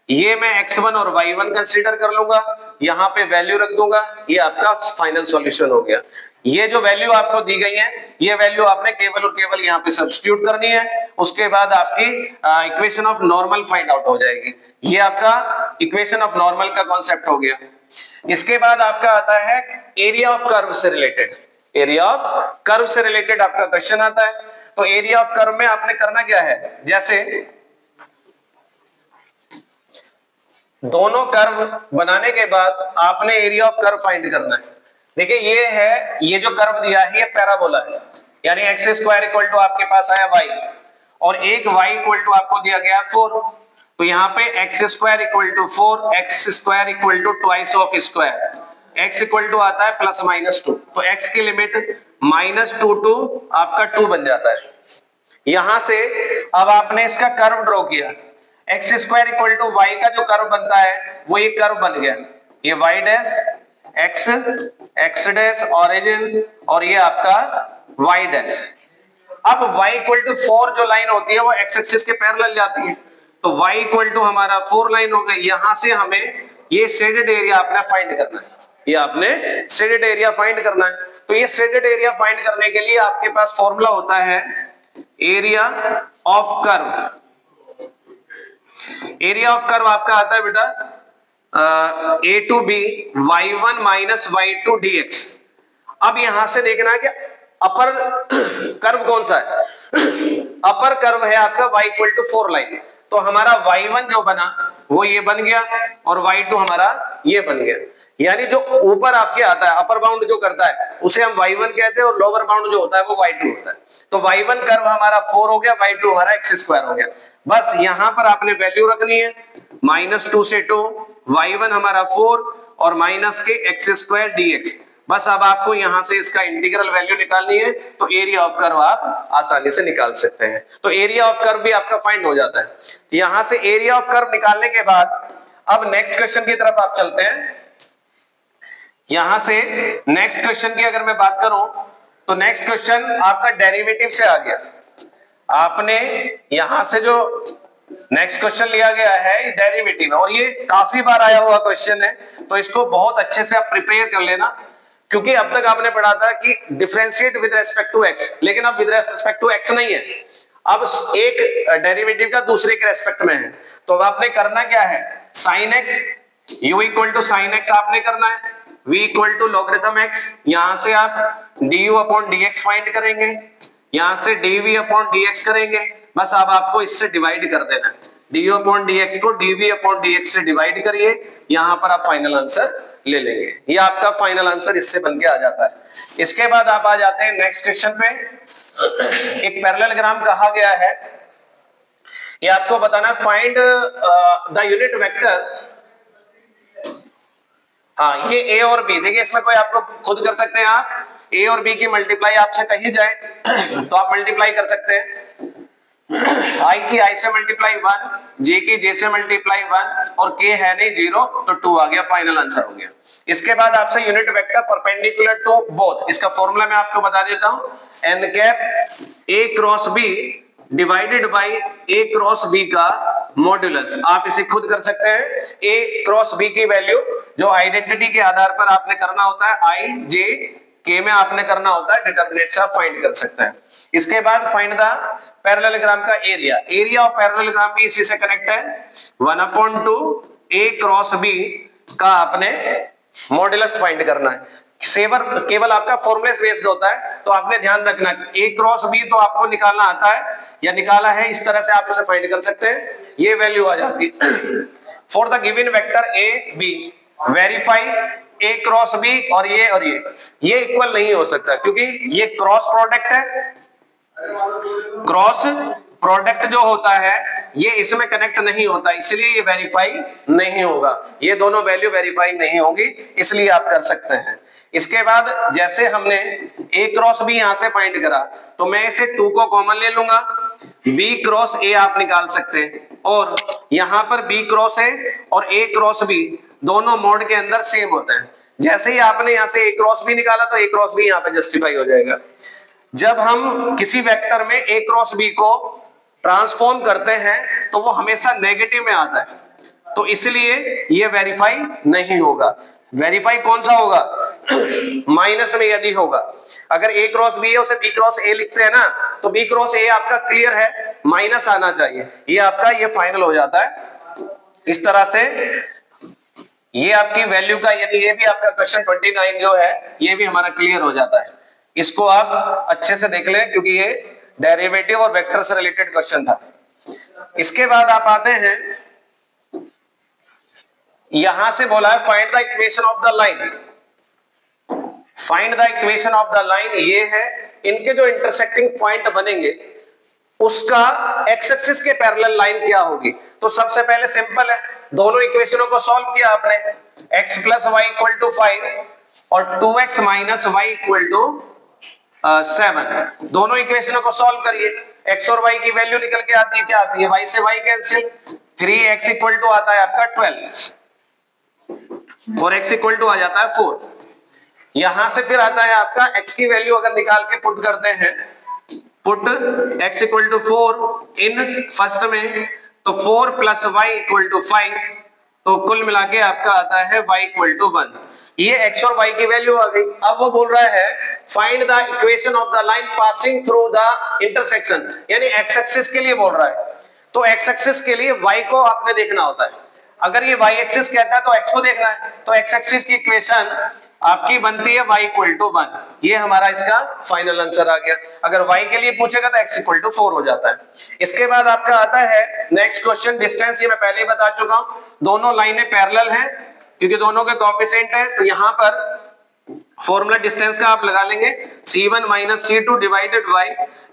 ये मैं x1 और y1 कंसीडर कर लूंगा, यहां पे वैल्यू रख दूंगा, ये आपका फाइनल सॉल्यूशन हो गया। ये जो वैल्यू आपको दी गई है, ये वैल्यू आपने केवल और केवल यहाँ पे सब्स्टिट्यूट करनी है, उसके बाद आपकी equation of normal find out हो जाएगी। ये आपका इक्वेशन ऑफ नॉर्मल का कॉन्सेप्ट हो गया। इसके बाद आपका आता है एरिया ऑफ कर्व से रिलेटेड। एरिया ऑफ कर्व से रिलेटेड आपका क्वेश्चन आता है। तो एरिया ऑफ कर्व में आपने करना क्या है, जैसे दोनों कर्व बनाने के बाद आपने एरिया ऑफ कर्व फाइंड करना है। देखिए ये है, ये जो कर्व दिया है ये पैराबोला है, यानी x² इक्वल टू आपके पास आया y, और एक y इक्वल टू आपको दिया गया 4। तो यहाँ पे x² equal to 4, x² equal to twice of square, x equal to आता है +-2, तो x की लिमिट -2 टू आपका 2 बन जाता है। यहां से अब आपने इसका कर्व ड्रॉ किया, x² इक्वल टू y का जो कर्व बनता है वो ये कर्व बन गया, ये y dash x dash origin और ये आपका y डैश। अब y इक्वल टू 4 जो लाइन होती है वो x एक्सिस के पैरेलल जाती है, तो y इक्वल टू हमारा 4 लाइन हो गई। यहां से हमें ये शेडेड एरिया आपने फाइंड करना है, ये आपने शेडेड एरिया फाइंड करना है। तो ये शेडेड एरिया फाइंड करने के लिए आपके पास फॉर्मूला होता है area of curve. Area of curve आपका आता है बेटा a to b y1 minus y2 dx। अब यहां से देखना है कि अपर कर्व कौन सा है, अपर कर्व है आपका y इक्वल टू 4 लाइन, तो हमारा y1 जो बना वो ये बन गया और y2 हमारा ये बन गया। यानी जो ऊपर आपके आता है अपर बाउंड जो करता है उसे हम y1 कहते हैं और लोअर बाउंड जो होता है वो y2 होता है। तो y1 कर्व हमारा 4 हो गया, y2 हमारा x² हो गया। बस यहां पर आपने वैल्यू रखनी है -2 से 2, y1 हमारा 4 और माइनस के x² dx। बस अब आपको यहां से इसका इंटीग्रल वैल्यू निकालनी है, तो एरिया ऑफ कर्व आप आसानी से निकाल सकते हैं। तो एरिया ऑफ कर्व भी आपका फाइंड हो जाता है। यहां से एरिया ऑफ कर्व निकालने के बाद अब नेक्स्ट क्वेश्चन की तरफ आप चलते हैं। यहां से नेक्स्ट क्वेश्चन की अगर मैं बात करूं तो नेक्स्ट क्वेश्चन आपका डेरिवेटिव से आ गया। आपने यहां से जो नेक्स्ट क्वेश्चन लिया गया है डेरिवेटिव, और ये काफी बार आया हुआ क्वेश्चन है, तो इसको बहुत अच्छे से आप प्रिपेयर कर लेना, क्योंकि अब तक आपने पढ़ा था कि differentiate with respect to x, लेकिन अब विद रेस्पेक्ट टू x नहीं है, अब एक डेरिवेटिव का दूसरे के रेस्पेक्ट में है। तो अब आपने करना क्या है, sin x u equal to sine x आपने करना है, v equal to logarithm x, यहां से आप du अपॉन dx फाइंड करेंगे, यहां से dv अपॉन dx करेंगे, बस अब आपको इससे डिवाइड कर देना है, du अपॉन dx को dv अपॉन dx से डिवाइड करिए, यहां पर आप फाइनल आंसर ले लेंगे। ये आपका फाइनल आंसर इससे बनके आ जाता है। इसके बाद आप आ जाते हैं नेक्स्ट क्वेश्चन पे। एक पैरेललोग्राम कहा गया है, ये आपको बताना फाइंड द यूनिट वेक्टर। हाँ, ये a और b, देखिए इसमें कोई आपको खुद कर सकते हैं आप, a और b की मल्टीप्लाई आपसे कही जाए तो आप मल्टीप्लाई कर सकते हैं। i की i से मल्टीप्लाई 1, j की j से मल्टीप्लाई 1 और k है नहीं 0 तो 2 आ गया, फाइनल आंसर हो गया। इसके बाद आपसे unit vector perpendicular to both, इसका फॉर्मूला मैं आपको बता देता हूं, n cap a cross b divided by a cross b का मॉड्यूलस। आप इसे खुद कर सकते हैं, a क्रॉस b की वैल्यू जो आइडेंटिटी के आधार पर आपने करना होता है, i j k में आपने करना होता है, डिटरमिनेंट से आप फाइंड कर सकते हैं। इसके बाद फाइंड द पैरेललोग्राम का एरिया, एरिया ऑफ पैरेललोग्राम भी इसी से कनेक्ट है, 1/2 a क्रॉस b का आपने मॉड्यूलस फाइंड करना है। सेवर केवल आपका फॉर्मूले बेस्ड होता है, तो आपने ध्यान रखना a क्रॉस b तो आपको निकालना आता है या निकाला है, इस तरह से आप इसे फाइंड कर सकते हैं, ये वैल्यू आ जाती है। For the given vector a b verify a cross b और ये इक्वल नहीं हो सकता क्योंकि ये क्रॉस प्रोडक्ट है, क्रॉस प्रोडक्ट जो होता है ये इसमें कनेक्ट नहीं होता, इसलिए ये वेरीफाई नहीं होगा, ये दोनों वैल्यू वेरीफाई नहीं होगी, इसलिए आप कर सकते हैं। इसके बाद जैसे हमने a क्रॉस b यहां से फाइंड करा तो मैं इसे 2 को कॉमन ले लूंगा, b क्रॉस a आप निकाल सकते हैं, और यहां पर b क्रॉस a और a क्रॉस b दोनों मोड के अंदर सेम होते हैं। जैसे ही आपने यहां से a क्रॉस b निकाला तो a क्रॉस b यहां पे जस्टिफाई हो जाएगा। जब हम किसी वेक्टर में a क्रॉस b को ट्रांसफॉर्म करते हैं तो वो हमेशा नेगेटिव में आता है, तो इसलिए ये वेरीफाई नहीं होगा। वेरीफाई कौन सा होगा? माइनस में यदि होगा, अगर a क्रॉस b है उसे b क्रॉस a लिखते हैं ना, तो b क्रॉस a आपका क्लियर है, माइनस आना चाहिए, ये आपका ये फाइनल हो जाता है। इस तरह से ये आपकी वैल्यू का, यदि ये भी आपका क्वेश्चन 29 जो है ये भी हमारा क्लियर हो जाता है। इसको आप अच्छे से देख लें क्योंकि ये डेरिवेटिव और वेक्टर से रिलेटेड क्वेश्चन था। इसके बाद आप आते हैं, यहां से बोला है find the equation of the line, find the equation of the line, ये है इनके जो इंटरसेक्टिंग पॉइंट बनेंगे उसका एक्स एक्सिस के पैरेलल लाइन क्या होगी। तो सबसे पहले सिंपल है, दोनों इक्वेशनों को सॉल्व किया आपने, x plus y equal to 5 और 2x minus Y equal to 7, दोनों इक्वेशनों को सॉल्व करिए, x और y की वैल्यू निकल के आती है, क्या आती है, y से y cancel, 3x equal to आता है आपका 12 और x इक्वल टू आ जाता है 4। यहां से फिर आता है आपका x की वैल्यू अगर निकाल के पुट करते हैं, put x equal to 4 in first में, तो 4 प्लस वाई इक्वल टू 5, तो कुल मिला के आपका आता है y इक्वल टू 1। ये x और y की वैल्यू आ गई। अब वो बोल रहा है find the equation of the line passing through the intersection, यानी x एक्सिस के लिए बोल रहा है, तो x एक्सिस के लिए y को आपने देखना होता है। अगर ये y एक्सिस कहता है तो x को देखना है, तो x एक्सिस की इक्वेशन आपकी बनती है y इक्वल टू 1, ये हमारा इसका फाइनल आंसर आ गया। अगर y के लिए पूछेगा तो x इक्वल टू 4 हो जाता है। इसके बाद आपका आता है नेक्स्ट क्वेश्चन, डिस्टेंस, ये मैं पहले ही बता चुका हूं, दोनों लाइनें पैरेलल हैं क्योंकि दोनों के कोएफिशिएंट है, तो यहां पर फॉर्मूला डिस्टेंस का आप लगा लेंगे, c1 minus c2 divided by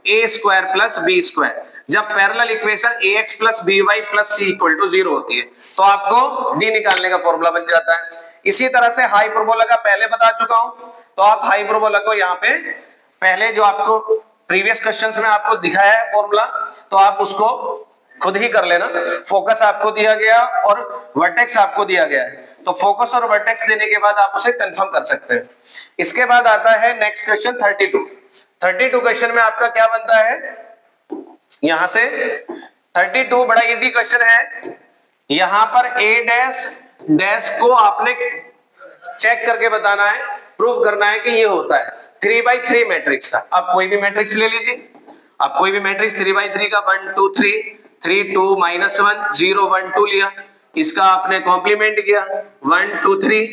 a square plus b square. जब parallel equation ax plus by plus c equal to 0 होती है तो आपको d निकालने का फॉर्मूला बन जाता है। इसी तरह से हाइपरबोला का पहले बता चुका हूं, तो आप हाइपरबोला को यहाँ पे पहले जो आपको प्रीवियस क्वेश्चंस में आपको दिखाया है फॉर्मूला, तो आप उसको खुद ही कर लेना। फोकस आपको दिया गया और वर्टेक्स आपको दिया गया है, तो फोकस और वर्टेक्स देने के बाद आप उसे कंफर्म कर सकते हैं। इसके बाद आता है नेक्स्ट क्वेश्चन 32 क्वेश्चन में आपका क्या बनता है, यहां से 32 बड़ा इजी क्वेश्चन है। यहां पर a डैश डैश को आपने चेक करके बताना है, प्रूव करना है कि ये होता है 3x3 मैट्रिक्स का। आप कोई भी मैट्रिक्स ले लीजिए, आप कोई भी मैट्रिक्स 3x3 का 1 2 3 3 2 -1 0 1 2 लिया, इसका आपने कॉम्प्लीमेंट किया 1 2 3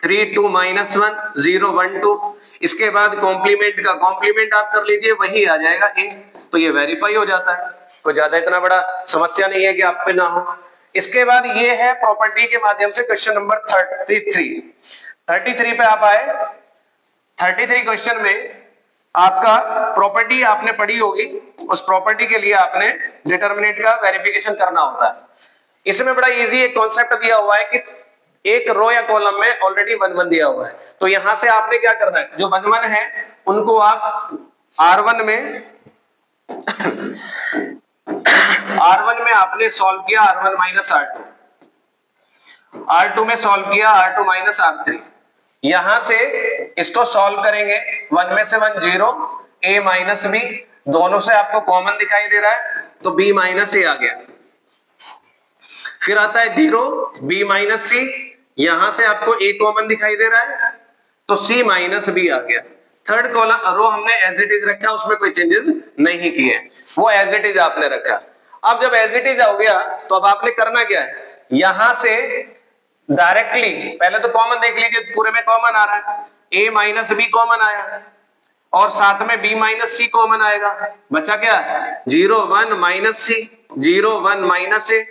3 2 -1 0 1 2, इसके बाद कॉम्प्लीमेंट का कॉम्प्लीमेंट आप कर लीजिए, वही आ जाएगा ए, तो ये वेरीफाई हो जाता है, कोई ज्यादा इतना बड़ा समस्या नहीं है कि आप पे ना हो। इसके बाद ये है प्रॉपर्टी के माध्यम से क्वेश्चन नंबर 33 पे आप आए। 33 क्वेश्चन में आपका प्रॉपर्टी आपने पढ़ी होगी, उस प्रॉपर्टी के लिए आपने डिटरमिनेंट का वेरिफिकेशन करना होता है। इसमें बड़ा इजी एक कॉन्सेप्ट दिया हुआ है कि एक रो या कॉलम में ऑलरेडी 1 1 दिया हुआ है, तो यहां से आपने क्या करना है, जो 1 1 है उनको आप R1 में R1 में आपने सॉल्व किया R1 माइनस R2, R2 में सॉल्व किया R2 माइनस R3, यहां से इसको सॉल्व करेंगे 1 में से 1 0, a माइनस b, दोनों से आपको कॉमन दिखाई दे रहा है तो b माइनस a आ गया, फिर आता है 0 b माइनस c, यहां से आपको a कॉमन दिखाई दे रहा है तो c माइनस b आ गया। थर्ड कॉलम रो हमने एज इट इज रखा, उसमें कोई चेंजेस नहीं किए, वो एज इट इज आपने रखा। अब जब एज इट इज हो गया तो अब आपने करना क्या है, यहां से डायरेक्टली पहले तो कॉमन देख लीजिए, पूरे में कॉमन आ रहा है, a माइनस बी कॉमन आया और साथ में b माइनस सी कॉमन आएगा, बचा क्या 0 1 माइनस सी, 0 1 माइनस ए,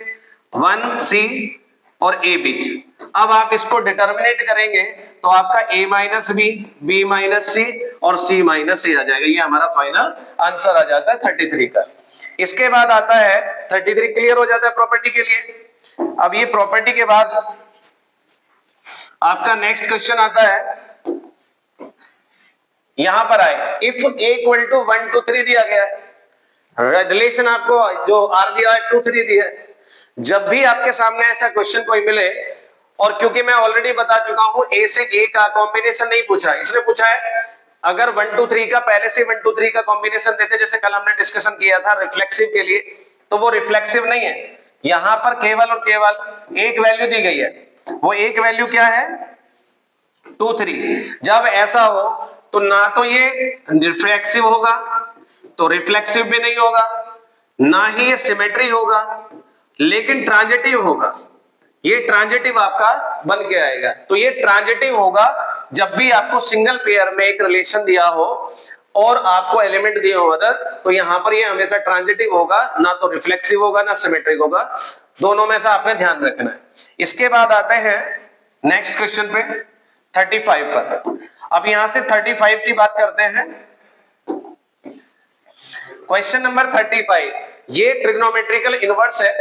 1 सी और ए बी। अब आप इसको डिटर्मिनेट करेंगे तो आपका a minus B, B minus C और c माइनस ए आ जाएगा, ये हमारा फाइनल आंसर आ जाता है 33 का। इसके बाद आता है 33 क्लियर हो जाता है प्रॉपर्टी के लिए। अब ये प्रॉपर्टी के बाद आपका नेक्स्ट क्वेश्चन आता है, यहां पर आए इफ a इक्वल टू 1 2 3 दिया गया है, रिलेशन आपको जो r दिया है 2 3 दिया है। जब भी आपके सामने ऐसा क्वेश्चन कोई मिले, और क्योंकि मैं ऑलरेडी बता चुका हूं a से a का कॉम्बिनेशन नहीं पूछा, इसने पूछा है अगर 1 2 3 का पहले से 1 2 3 का कॉम्बिनेशन देते, जैसे कल हमने डिस्कशन किया था रिफ्लेक्सिव के लिए, तो वो रिफ्लेक्सिव नहीं है, यहां पर केवल और केवल एक वैल्यू दी गई है, वो एक वैल्यू क्या है 2 3। जब ऐसा हो तो ना तो ये रिफ्लेक्सिव होगा, तो रिफ्लेक्सिव भी नहीं होगा, ना ही ये सिमेट्री होगा, लेकिन ट्रांजिटिव होगा, ये ट्रांजिटिव आपका बन के आएगा। तो ये ट्रांजिटिव होगा जब भी आपको सिंगल पेयर में एक रिलेशन दिया हो और आपको एलिमेंट दिए हो अदर, तो यहां पर ये हमेशा ट्रांजिटिव होगा, ना तो रिफ्लेक्सिव होगा ना सिमेट्रिक होगा, दोनों में से आपने ध्यान रखना है। इसके बाद आते हैं नेक्स्ट क्वेश्चन पे 35 पर। अब यहां से 35 की बात करते हैं, क्वेश्चन नंबर 35, ये ट्रिग्नोमेट्रिकल इनवर्स है,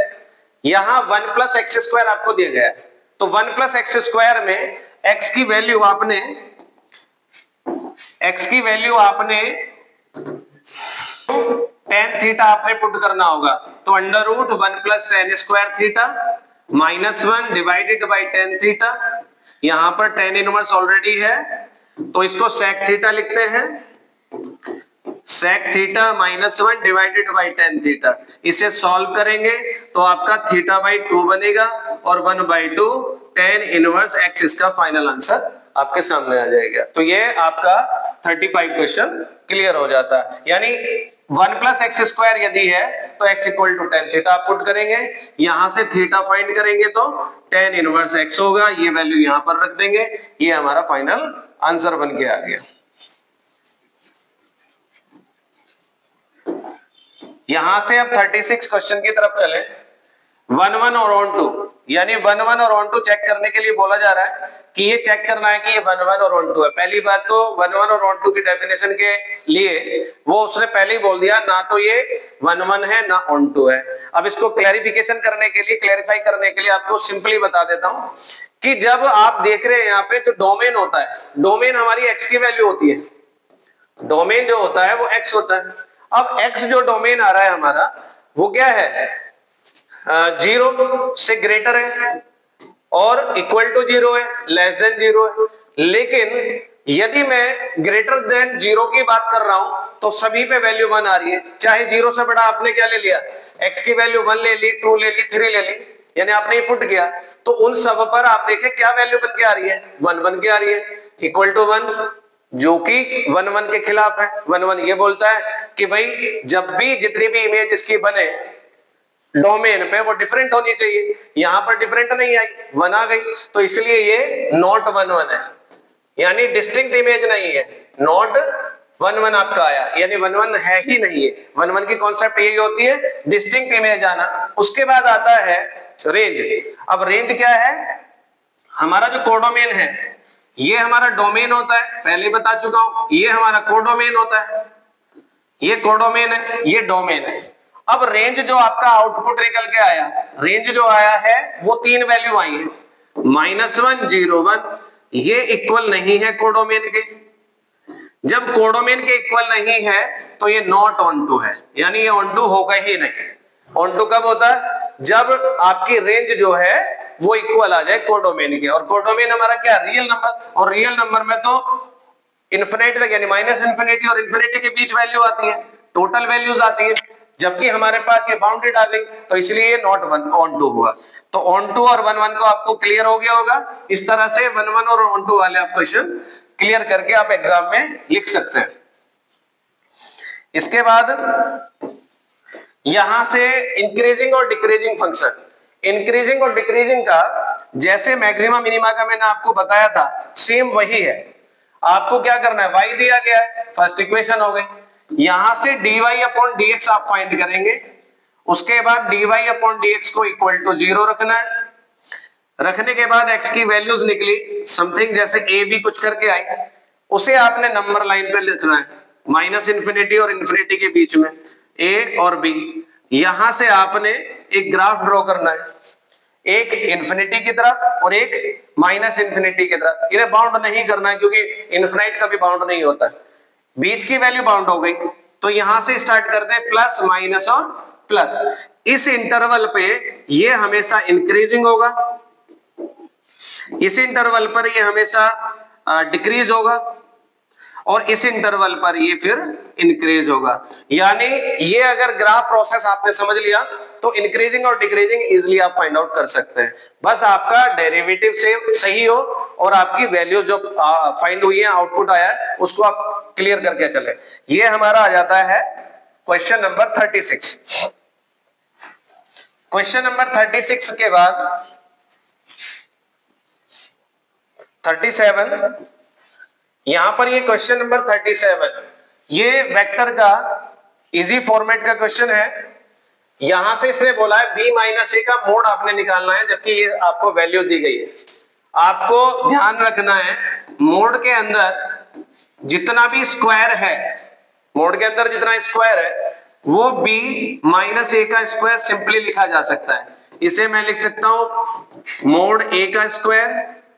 यहां 1 प्लस एक्स स्क्वायर आपको दिया गया है, तो 1 प्लस एक्स स्क्वायर में x की वैल्यू आपने tan थीटा आपने पुट करना होगा, तो under root 1 plus tan square theta minus 1 divided by tan theta, यहां पर tan इनवर्स ऑलरेडी है तो इसको sec थीटा लिखते हैं, sec theta minus 1 divided by tan theta, इसे सॉल्व करेंगे तो आपका थीटा बाई 2 बनेगा और 1/2 tan इनवर्स x, इसका फाइनल आंसर आपके सामने आ जाएगा। तो ये आपका 35 क्वेश्चन क्लियर हो जाता है, यानी 1 प्लस एक्स स्क्वायर यदि है तो x equal to tan theta आप पुट करेंगे, यहां से थीटा फाइंड करेंगे तो tan इनवर्स x होगा, ये वैल्यू यहां पर रख देंगे, ये हमारा फाइनल आंसर बन के आ गया। यहां से अब 36 क्वेश्चन की तरफ चले। 1 1 और ऑन टू, यानी 1 1 और ऑन टू चेक करने के लिए बोला जा रहा है कि ये चेक करना है कि ये 1 1 और ऑन टू है। पहली बात तो 1 1 और ऑन टू की डेफिनेशन के लिए वो उसने पहले ही बोल दिया, ना तो ये 1 1 है ना ऑन टू है। अब इसको क्लैरिफिकेशन करने के लिए, क्लैरिफाई करने के लिए आपको सिंपली बता देता हूं कि जब आप देख रहे हैं यहाँ पे तो डोमेन होता है, डोमेन हमारी एक्स की वैल्यू होती है, डोमेन जो होता है वो एक्स होता है। अब एक्स जो डोमेन आ रहा है हमारा वो क्या है, 0 से ग्रेटर है और इक्वल टू 0 है, लेस देन 0 है। लेकिन यदि मैं ग्रेटर देन 0 की बात कर रहा हूं तो सभी पे वैल्यू 1 आ रही है, चाहे 0 से बड़ा आपने क्या ले लिया, x की वैल्यू 1 ले ली, 2 ले ली, 3 ले ली, यानी आपने ये पुट किया तो उन सब पर आप देखें क्या वैल्यू बन के आ रही है, 1 बन के आ रही है, इक्वल टू 1, जो कि 1 1 के खिलाफ है। 1 1 ये बोलता है कि भाई जब भी जितनी भी इमेज इसकी बने डोमेन पे वो डिफरेंट होनी चाहिए, यहां पर डिफरेंट नहीं आई, 1 आ गई, तो इसलिए ये नॉट 1 1 है, यानी डिस्टिंक्ट इमेज नहीं है, नॉट 1 1 आपका आया, यानी 1 1 है ही नहीं है। 1 1 की कॉन्सेप्ट यही होती है, डिस्टिंक्ट इमेज आना। उसके बाद आता है रेंज। अब रेंज क्या है, हमारा जो कोडोमेन है ये हमारा डोमेन होता है, पहले बता चुका हूं, ये हमारा कोडोमेन होता है, ये कोडोमेन है, ये डोमेन है। अब रेंज जो आपका आउटपुट निकल के आया, रेंज जो आया है वो 3 वैल्यू आई है, -1 0 1, ये इक्वल नहीं है कोडोमेन के। जब कोडोमेन के इक्वल नहीं है तो ये नॉट ऑन टू है, यानी ये ऑन टू होगा ही नहीं। ऑन टू कब होता है, जब आपकी रेंज जो है वो इक्वल आ जाए कोडोमेन के। और कोडोमेन हमारा क्या, रियल नंबर, और रियल नंबर में तो इन्फिनिटी तक, यानी -इन्फिनिटी और इन्फिनिटी के बीच वैल्यू आती है, टोटल वैल्यूज आती है, जबकि हमारे पास ये बाउंडेड आ गई, तो इसलिए ये नॉट ऑन टू हुआ। तो ऑन टू और 1 1 को आपको क्लियर हो गया होगा। इस तरह से 1 1 और ऑन टू वाले आप क्वेश्चन क्लियर करके आप एग्जाम में लिख सकते हैं। इसके बाद यहां से इंक्रीजिंग और डिक्रीजिंग फंक्शन, इंक्रीजिंग और डिक्रीजिंग का जैसे मैक्सिमा मिनिमा का मैंने आपको बताया था, सेम वही है। आपको क्या करना है, y दिया गया है, फर्स्ट इक्वेशन हो गई, यहां से dy अपॉन dx आप फाइंड करेंगे, उसके बाद dy अपॉन dx को इक्वल टू 0 रखना है। रखने के बाद x की वैल्यूज निकली समथिंग, जैसे a b कुछ करके आई, उसे आपने नंबर लाइन पे लिखना है, -इन्फिनिटी और इन्फिनिटी के बीच में a और b। यहां से आपने एक ग्राफ ड्रॉ करना है, एक इन्फिनिटी की तरफ और एक -इन्फिनिटी की तरफ। इन्हें बाउंड नहीं करना है क्योंकि इन्फिनाइट का भी बाउंड नहीं होता, बीच की वैल्यू बाउंड हो गई। तो यहां से स्टार्ट करते हैं प्लस माइनस और प्लस, इस इंटरवल पे ये हमेशा इंक्रीजिंग होगा, इस इंटरवल पर ये हमेशा डिक्रीज होगा, और इस इंटरवल पर ये फिर इंक्रीज होगा। यानी ये अगर ग्राफ प्रोसेस आपने समझ लिया तो इंक्रीजिंग और डिक्रीजिंग इजीली आप फाइंड आउट कर सकते हैं। बस आपका डेरिवेटिव से सही हो और आपकी वैल्यू जो फाइंड हुई है, आउटपुट आया है, उसको आप क्लियर करके चले। ये हमारा आ जाता है क्वेश्चन नंबर 36। क्वेश्चन नंबर 36 के बाद 37, यहां पर ये क्वेश्चन नंबर 37, ये वेक्टर का इजी फॉर्मेट का क्वेश्चन है। यहां से इसने बोला है b माइनस ए का मोड आपने निकालना है, जबकि ये आपको वैल्यू दी गई है। आपको ध्यान रखना है मोड के अंदर जितना भी स्क्वायर है, मोड के अंदर जितना स्क्वायर है वो b माइनस ए का स्क्वायर सिंपली लिखा जा सकता है। इसे मैं लिख सकता हूं मोड a का स्क्वायर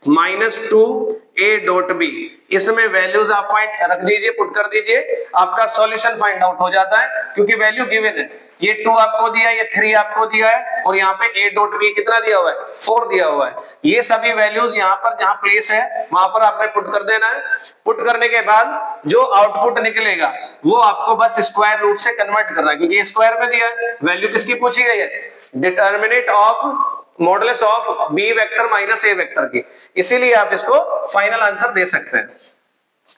-2a.b। इसमें वैल्यूज आप फाइंड रख दीजिए, पुट कर दीजिए, आपका सॉल्यूशन फाइंड आउट हो जाता है, क्योंकि वैल्यू गिवन है। ये 2 आपको दिया है, ये 3 आपको दिया है, और यहाँ पे a.b कितना दिया हुआ है, 4 दिया हुआ है। ये सभी वैल्यूज यहाँ पर जहां प्लेस है वहां पर आपने पुट कर देना है। पुट करने के बाद जो आउटपुट निकलेगा वो आपको बस स्क्वायर रूट से कन्वर्ट करना है, क्योंकि स्क्वायर में दिया है। वैल्यू किसकी पूछी गई है, determinant of modulus of b vector minus a vector की, इसीलिए आप इसको फाइनल आंसर दे सकते हैं।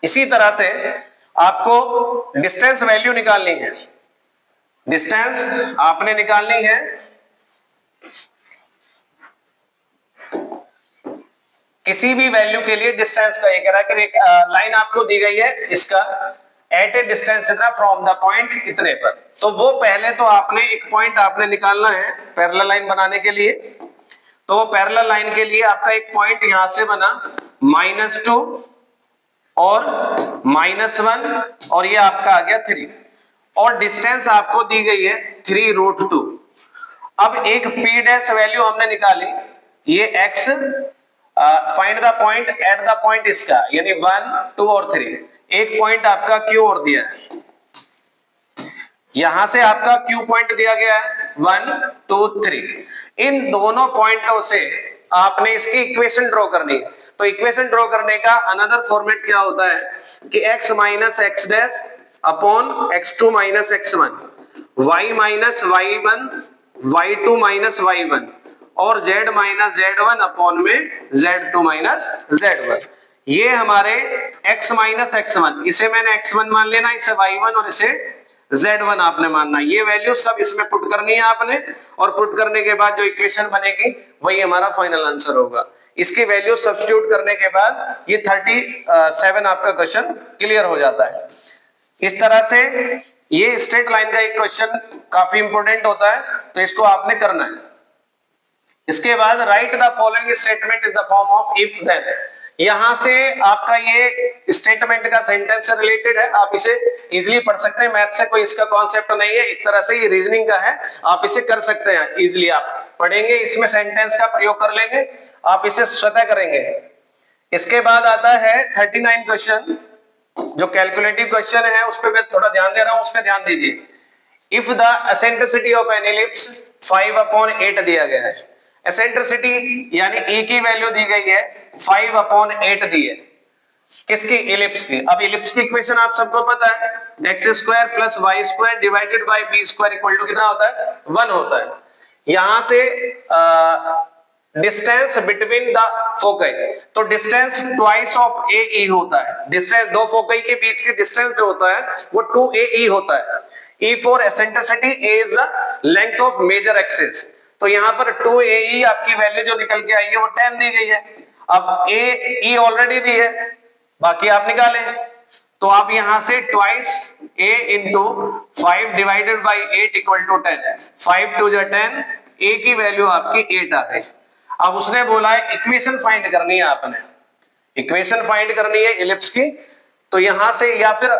इसी तरह से आपको डिस्टेंस वैल्यू निकालनी है, डिस्टेंस आपने निकालनी है किसी भी वैल्यू के लिए। डिस्टेंस का ये कह रहा है कि एक लाइन आपको दी गई है, इसका एट ए डिस्टेंस इतना फ्रॉम द पॉइंट इतने पर, तो वो पहले तो आपने एक पॉइंट आपने निकालना है पैरेलल लाइन बनाने के लिए। तो पैरेलल लाइन के लिए आपका एक पॉइंट यहां से बना -2 और -1, और ये आपका आ गया 3, और डिस्टेंस आपको दी गई है 3√2। अब एक p डैश वैल्यू हमने निकाली, ये x, find the point at the point इसका, यानी 1 2 और 3, एक पॉइंट आपका q और दिया है, यहां से आपका q पॉइंट दिया गया है 1 2 3। इन दोनों पॉइंटों से आपने इसकी इक्वेशन ड्रॉ करनी है। तो इक्वेशन ड्रॉ करने का अनदर फॉर्मेट क्या होता है कि x minus x dash upon x2 minus x1, y minus y1, y2 minus y1, और z माइनस z1 अपॉन में z2 माइनस z1। ये हमारे x माइनस x1, इसे मैंने x1 मान लेना, इसे y1 और इसे Z1 आपने मानना है। ये वैल्यू सब इसमें पुट करनी है आपने, और पुट करने के बाद जो इक्वेशन बनेगी वही हमारा फाइनल आंसर होगा। इसकी वैल्यू सब्स्टिट्यूट करने के बाद ये 37 आपका क्वेश्चन क्लियर हो जाता है। इस तरह से ये स्ट्रेट लाइन का एक क्वेश्चन काफी इंपॉर्टेंट होता है, तो इसको आपने करना है। इसके बाद write the following statement is the form of if then. यहां से आपका ये स्टेटमेंट का सेंटेंस से रिलेटेड है, आप इसे इजीली पढ़ सकते हैं। मैथ से कोई इसका कॉन्सेप्ट नहीं है, एक तरह से ये रीजनिंग का है, आप इसे कर सकते हैं इजीली। आप पढ़ेंगे, इसमें सेंटेंस का प्रयोग कर लेंगे, आप इसे स्वतः करेंगे। इसके बाद आता है 39 क्वेश्चन, जो कैलकुलेटिव क्वेश्चन है उस पर मैं थोड़ा ध्यान दे रहा हूं, उस पर ध्यान दीजिए। If the eccentricity of an ellipse 5/8 दिया गया है, एसेंट्रिसिटी यानी ए की वैल्यू दी गई है 5/8 दी है, किसकी? एलिप्स की। अब एलिप्स की इक्वेशन आप सबको पता है, x² + y² divided by b² equal to कितना होता है? 1 होता है। यहां से डिस्टेंस बिटवीन द फोकई, तो डिस्टेंस ट्वाइस ऑफ ए होता है। डिस्टेंस दो फोकई के बीच की डिस्टेंस जो होता है वो 2a होता है। E for eccentricity, A is the length of major axis. तो यहाँ पर 2ae आपकी वैल्यू जो निकल के आई है वो 10 दी गई है। अब e ऑलरेडी दी है, बाकी आप निकालें। तो आप यहां से twice a into 5 divided by 8 equal to 10, 5 2 जा 10, a की वैल्यू आपकी 8 आ गई। अब उसने बोला है इक्वेशन फाइंड करनी है, आपने इक्वेशन फाइंड करनी है एलिप्स की। तो यहां से या फिर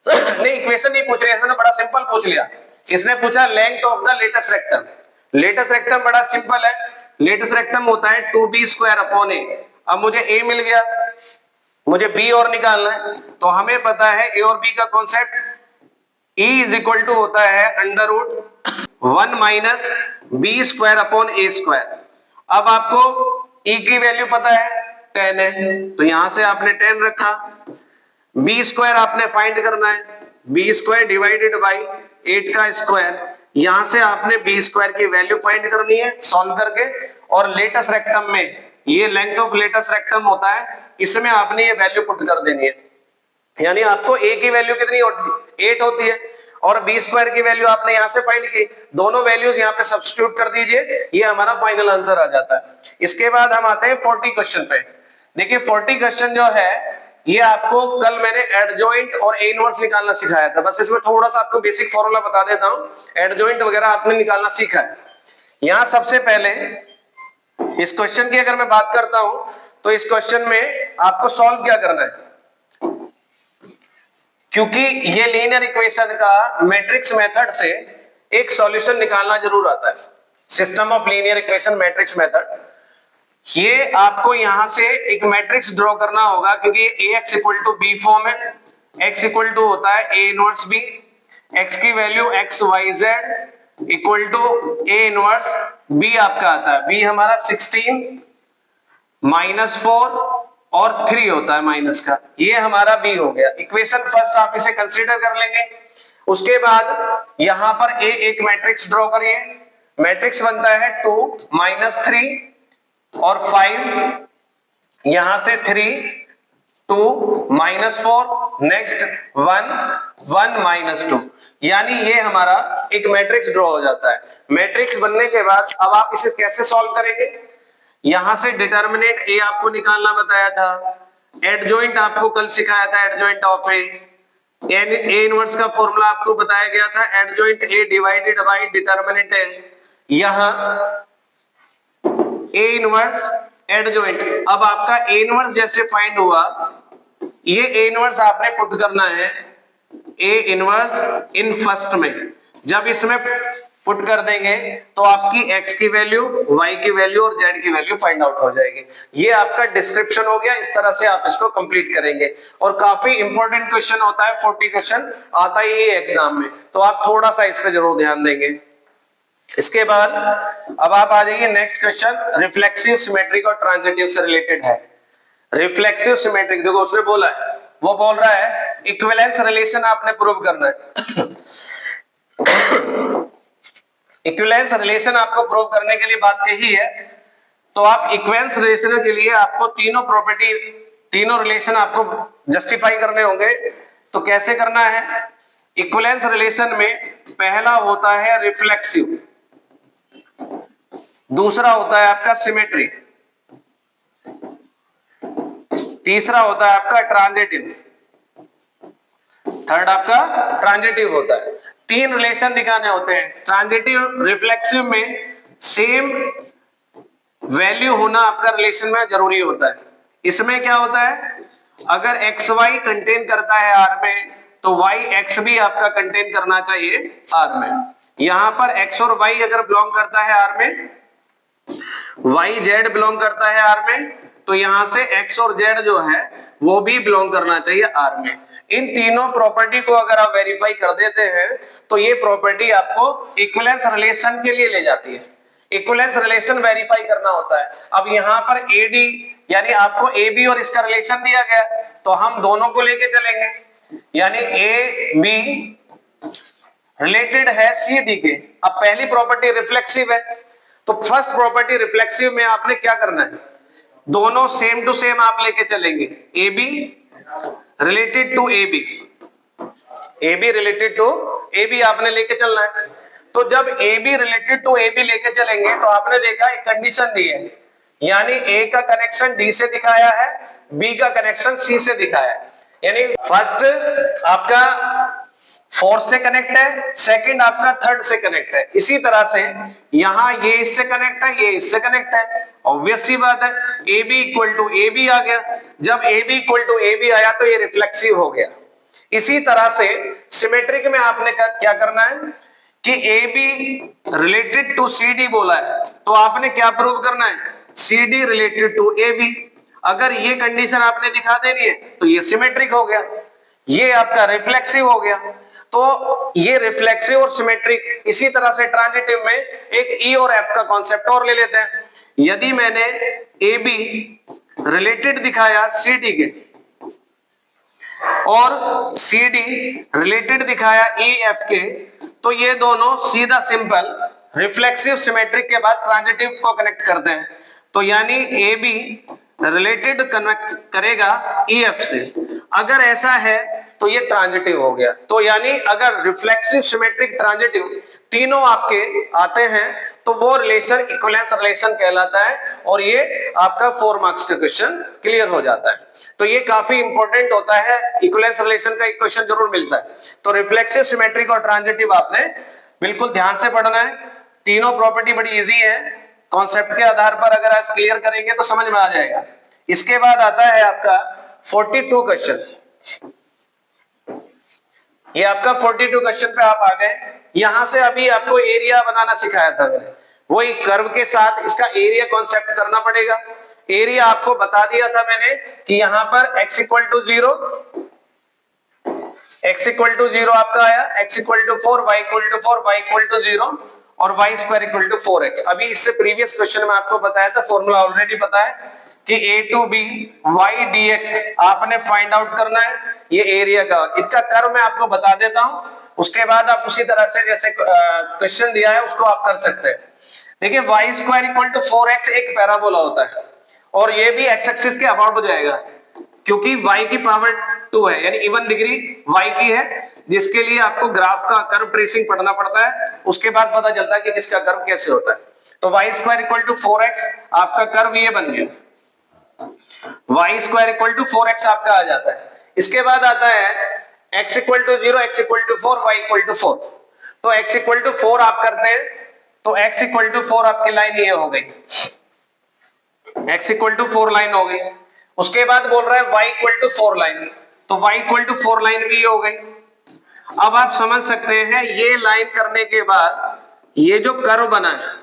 नहीं, इक्वेशन नहीं पूछ रही, इसने बड़ा सिंपल पूछ लिया। इसने पूछा length of the latus rectum. Latus rectum बड़ा सिंपल है, लेटेस्ट रेक्टम होता है 2b²/a। अब मुझे a मिल गया, मुझे b और निकालना है। तो हमें पता है a और b का कॉन्सेप्ट, e = होता है √1 - b²/a²। अब आपको e की वैल्यू पता है 10 है, तो यहां से आपने 10 रखा। b² आपने फाइंड करना है, b² डिवाइडेड बाई 8 का स्क्वायर। यहां से आपने b² की वैल्यू फाइंड करनी है सॉल्व करके। और लेटेस्ट रेक्टम में ये लेंथ ऑफ लेटेस्ट रेक्टम होता है, इसमें आपने ये वैल्यू पुट कर देनी है। यानी आपको a की वैल्यू कितनी होती है? 8 होती है, और b² की वैल्यू आपने यहां से फाइंड की। दोनों वैल्यूज यहां पे सब्स्टिट्यूट कर दीजिए, ये हमारा फाइनल आंसर आ जाता है। इसके बाद हम आते हैं 40 क्वेश्चन पे। देखिए 40 क्वेश्चन जो है ये आपको कल मैंने एडजॉइंट और ए इनवर्स निकालना सिखाया था। बस इसमें थोड़ा सा आपको बेसिक फॉर्मूला बता देता हूं, एडजॉइंट वगैरह आपने निकालना सीखा है। यहां सबसे पहले इस क्वेश्चन की अगर मैं बात करता हूं, तो इस क्वेश्चन में आपको सॉल्व क्या करना है, क्योंकि ये लीनियर इक्वेशन का मैट्रिक्स मेथड से एक सॉल्यूशन निकालना जरूर आता है। System of linear equation matrix method, ये आपको यहां से एक मैट्रिक्स ड्रॉ करना होगा, क्योंकि ax = b फॉर्म है। x = होता है a इनवर्स b, x की value x y z = a inverse b आपका आता है। b हमारा 16 -4 और 3 होता है माइनस का, ये हमारा b हो गया। इक्वेशन फर्स्ट आप इसे कंसीडर कर लेंगे। उसके बाद यहां पर a एक मैट्रिक्स ड्रॉ करिए। मैट्रिक्स बनता है 2 - 3 और 5, यहां से 3 2 -4, नेक्स्ट 1 1 -2, यानी ये हमारा एक मैट्रिक्स ड्रॉ हो जाता है। मैट्रिक्स बनने के बाद अब आप इसे कैसे सॉल्व करेंगे, यहां से डिटर्मिनेंट ए आपको निकालना बताया था, एडजॉइंट आपको कल सिखाया था, एडजॉइंट ऑफ ए इनवर्स का फॉर्मूला आपको बताया गया था, adjoint A divided by determinant A. यहां ए इनवर्स एडजॉइंट, अब आपका ए इनवर्स जैसे फाइंड हुआ, ये ए इनवर्स आपने पुट करना है ए इनवर्स इन फर्स्ट में। जब इसमें पुट कर देंगे तो आपकी x की वैल्यू, y की वैल्यू और z की वैल्यू फाइंड आउट हो जाएगी। ये आपका डिस्क्रिप्शन हो गया, इस तरह से आप इसको कंप्लीट करेंगे। और काफी इंपॉर्टेंट क्वेश्चन होता है, 40 क्वेश्चन आता ही है एग्जाम में, तो आप थोड़ा सा इस पे जरूर ध्यान देंगे। इसके बाद अब आप आ जाइए नेक्स्ट क्वेश्चन, रिफ्लेक्सिव सिमेट्रिक और ट्रांजिटिव से रिलेटेड है। रिफ्लेक्सिव सिमेट्रिक देखो उसने बोला है, वो बोल रहा है इक्विवेलेंस रिलेशन आपने प्रूव करना है। इक्विवेलेंस रिलेशन आपको प्रूव करने के लिए बात कही है, तो आप इक्विवेलेंस रिलेशन के लिए आपको तीनों प्रॉपर्टी, तीनों रिलेशन आपको जस्टिफाई करने होंगे। तो कैसे करना है? इक्विवेलेंस रिलेशन में पहला होता है रिफ्लेक्सिव, दूसरा होता है आपका सिमेट्री, तीसरा होता है आपका ट्रांजिटिव, थर्ड आपका ट्रांजिटिव होता है। तीन रिलेशन दिखाने होते हैं। ट्रांजिटिव रिफ्लेक्सिव में सेम वैल्यू होना आपका रिलेशन में जरूरी होता है। इसमें क्या होता है, अगर एक्स वाई कंटेन करता है आर में तो वाई एक्स भी आपका कंटेन करना चाहिए आर में। यहां पर एक्स और वाई अगर बिलोंग करता है आर में, वाई जेड बिलोंग करता है आर में, तो यहां से एक्स और जेड जो है वो भी बिलोंग करना चाहिए आर में। इन तीनों प्रॉपर्टी को अगर आप वेरीफाई कर देते हैं तो ये प्रॉपर्टी आपको इक्विवेलेंस रिलेशन के लिए ले जाती है। इक्विवेलेंस रिलेशन वेरीफाई करना होता है। अब यहां पर एडी यानी आपको ए बी और इसका रिलेशन दिया गया, तो हम दोनों को लेके चलेंगे, यानी ए बी रिलेटेड है सी डी के। अब पहली प्रॉपर्टी रिफ्लेक्सिव है, तो फर्स्ट प्रॉपर्टी रिफ्लेक्सिव में आपने क्या करना है, दोनों सेम टू सेम आप लेके चलेंगे। A b related to A b, a b related to A b आपने लेके चलना है। तो जब ए b related to A b लेके चलेंगे तो आपने देखा एक कंडीशन दी है, यानी ए का कनेक्शन डी से दिखाया है, बी का कनेक्शन सी से दिखाया है। यानी फर्स्ट आपका फोर्थ से कनेक्ट है, सेकंड आपका थर्ड से कनेक्ट है। इसी तरह से यहां ये इससे कनेक्ट है, ये इससे कनेक्ट है। ऑब्वियस सी बात है, A B equal to A B आ गया। जब ए B equal to A B आया तो ये रिफ्लेक्सिव हो गया। इसी तरह से सिमेट्रिक में आपने क्या करना है कि a b related to c d बोला है, तो आपने क्या प्रूव करना है, c d related to A b. अगर ये कंडीशन आपने दिखा देनी है तो ये सिमेट्रिक हो गया, ये आपका रिफ्लेक्सिव हो गया। तो ये रिफ्लेक्सिव और सिमेट्रिक। इसी तरह से ट्रांजिटिव में एक ई और एफ का कॉन्सेप्ट और ले लेते हैं। यदि मैंने ए बी रिलेटेड दिखाया सी डी के और सी डी रिलेटेड दिखाया ई एफ के, तो ये दोनों सीधा सिंपल रिफ्लेक्सिव सिमेट्रिक के बाद ट्रांजिटिव को कनेक्ट करते हैं। तो यानी ए बी रिलेटेड कनेक्ट करेगा ई एफ से, अगर ऐसा है तो ये ट्रांजिटिव हो गया। तो यानी अगर रिफ्लेक्सिव सिमेट्रिक ट्रांजिटिव तीनों आपके आते हैं तो वो रिलेशन इक्विवेलेंस रिलेशन कहलाता है, और ये आपका 4 मार्क्स का क्वेश्चन क्लियर हो जाता है। तो ये काफी इंपॉर्टेंट होता है, इक्विवेलेंस रिलेशन का एक क्वेश्चन जरूर मिलता है। तो रिफ्लेक्सिव सिमेट्रिक और ट्रांजिटिव आपने बिल्कुल ध्यान से पढ़ना है। तीनों प्रॉपर्टी बड़ी इजी है, कॉन्सेप्ट के आधार पर अगर आज क्लियर करेंगे तो समझ में आ जाएगा। इसके बाद आता है आपका 42 क्वेश्चन। ये आपका 42 क्वेश्चन पे आप आ गए। यहां से अभी आपको एरिया बनाना सिखाया था मैंने, वही कर्व के साथ इसका एरिया कॉन्सेप्ट करना पड़ेगा। एरिया आपको बता दिया था मैंने कि यहां पर x equal to 0, x equal to 0 आपका आया, x equal to 4, y equal to 4, y equal to 0 और y square equal to 4x। अभी इससे प्रीवियस क्वेश्चन में आपको बताया था, फॉर्मूला ऑलरेडी पता है कि a to b y dx आपने फाइंड आउट करना है। ये एरिया का, इसका कर्व मैं आपको बता देता हूं, उसके बाद आप उसी तरह से जैसे क्वेश्चन दिया है उसको आप कर सकते हैं। देखिए y square equal to 4x एक पैराबोला होता है, और ये भी x एक्सिस के अबाउट हो जाएगा क्योंकि y की पावर 2 है, यानी इवन डिग्री y की है, जिसके लिए आपको ग्राफ का कर्व ट्रेसिंग पढ़ना पड़ता है। उसके बाद पता चलता है कि किसका कर्व कैसे होता है। तो y square equal to 4x आपका कर्व ये बन गया, y square equal to 4x आपका आ जाता है। इसके बाद आता है x equal to 0, x equal to 4, y equal to 4। तो x इक्वल टू 4 आप करते हैं तो x इक्वल टू 4 आपकी लाइन ये हो गई, x इक्वल टू 4 लाइन हो गई। उसके बाद बोल रहा है y इक्वल टू 4 लाइन, तो y इक्वल टू 4 लाइन भी हो गई। अब आप समझ सकते हैं ये लाइन करने के बाद ये जो कर्व बना है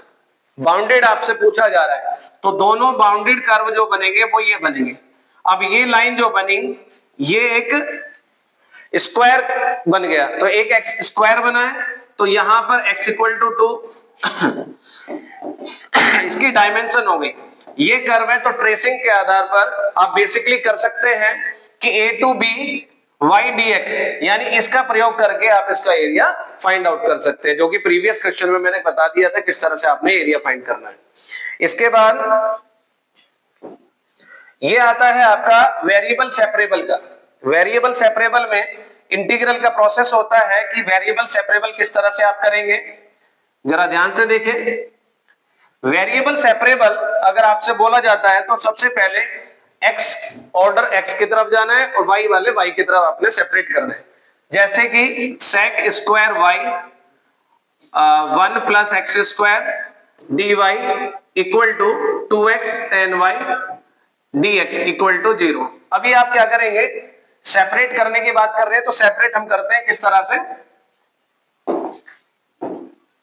बाउंडेड आपसे पूछा जा रहा है, तो दोनों बाउंडेड कर्व जो बनेंगे वो ये बनेंगे। अब ये लाइन जो बनी ये एक स्क्वायर बन गया, तो एक एक्स स्क्वायर बना है, तो यहां पर x इक्वल टू 2 इसकी डायमेंशन हो गई। ये कर्व है, तो ट्रेसिंग के आधार पर आप बेसिकली कर सकते हैं कि a to b y dx, यानी इसका प्रयोग करके आप इसका एरिया फाइंड आउट कर सकते हैं, जो कि प्रीवियस क्वेश्चन में मैंने बता दिया था किस तरह से आपने एरिया फाइंड करना है। इसके बाद ये आता है आपका वेरिएबल सेपरेबल का। वेरिएबल सेपरेबल में इंटीग्रल का प्रोसेस होता है कि वेरिएबल सेपरेबल किस तरह से आप करेंगे, जरा ध्यान से देखें। वेरिएबल सेपरेबल अगर आपसे बोला जाता है तो सबसे पहले x ऑर्डर x की तरफ जाना है और y वाले y की तरफ आपने सेपरेट करना है। जैसे कि sec square y 1 plus x square dy equal to 2x tan y dx equal to 0। अभी आप क्या करेंगे, सेपरेट करने की बात कर रहे हैं तो सेपरेट हम करते हैं किस तरह से,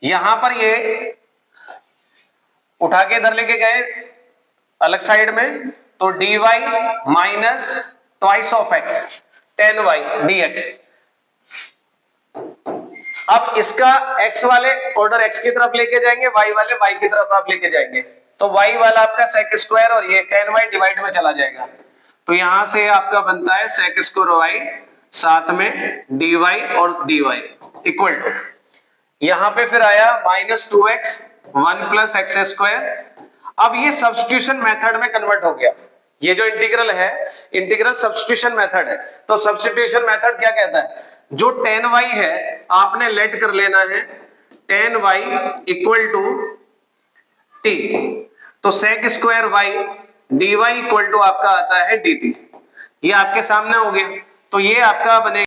यहां पर ये उठा के इधर लेके गए अलग साइड में, तो dy minus twice of x tan y dx। अब इसका x वाले ऑर्डर x की तरफ लेके जाएंगे, y वाले y की तरफ आप लेके जाएंगे, तो y वाला आपका sec स्क्वायर और ये tan y डिवाइड में चला जाएगा, तो यहां से आपका बनता है sec स्क्वायर y साथ में dy और dy इक्वल टू, यहां पे फिर आया minus 2x 1 plus x square. अब ये सब्स्टिट्यूशन मेथड में कन्वर्ट हो गया, ये जो इंटीग्रल है इंटीग्रल सब्स्टिट्यूशन मेथड है। तो सब्स्टिट्यूशन मेथड क्या कहता है, जो tan y है आपने लेट कर लेना है tan y equal to t, तो sec square y dy equal to आपका आता है dt, ये आपके सामने हो गया। तो ये आपका बनेगा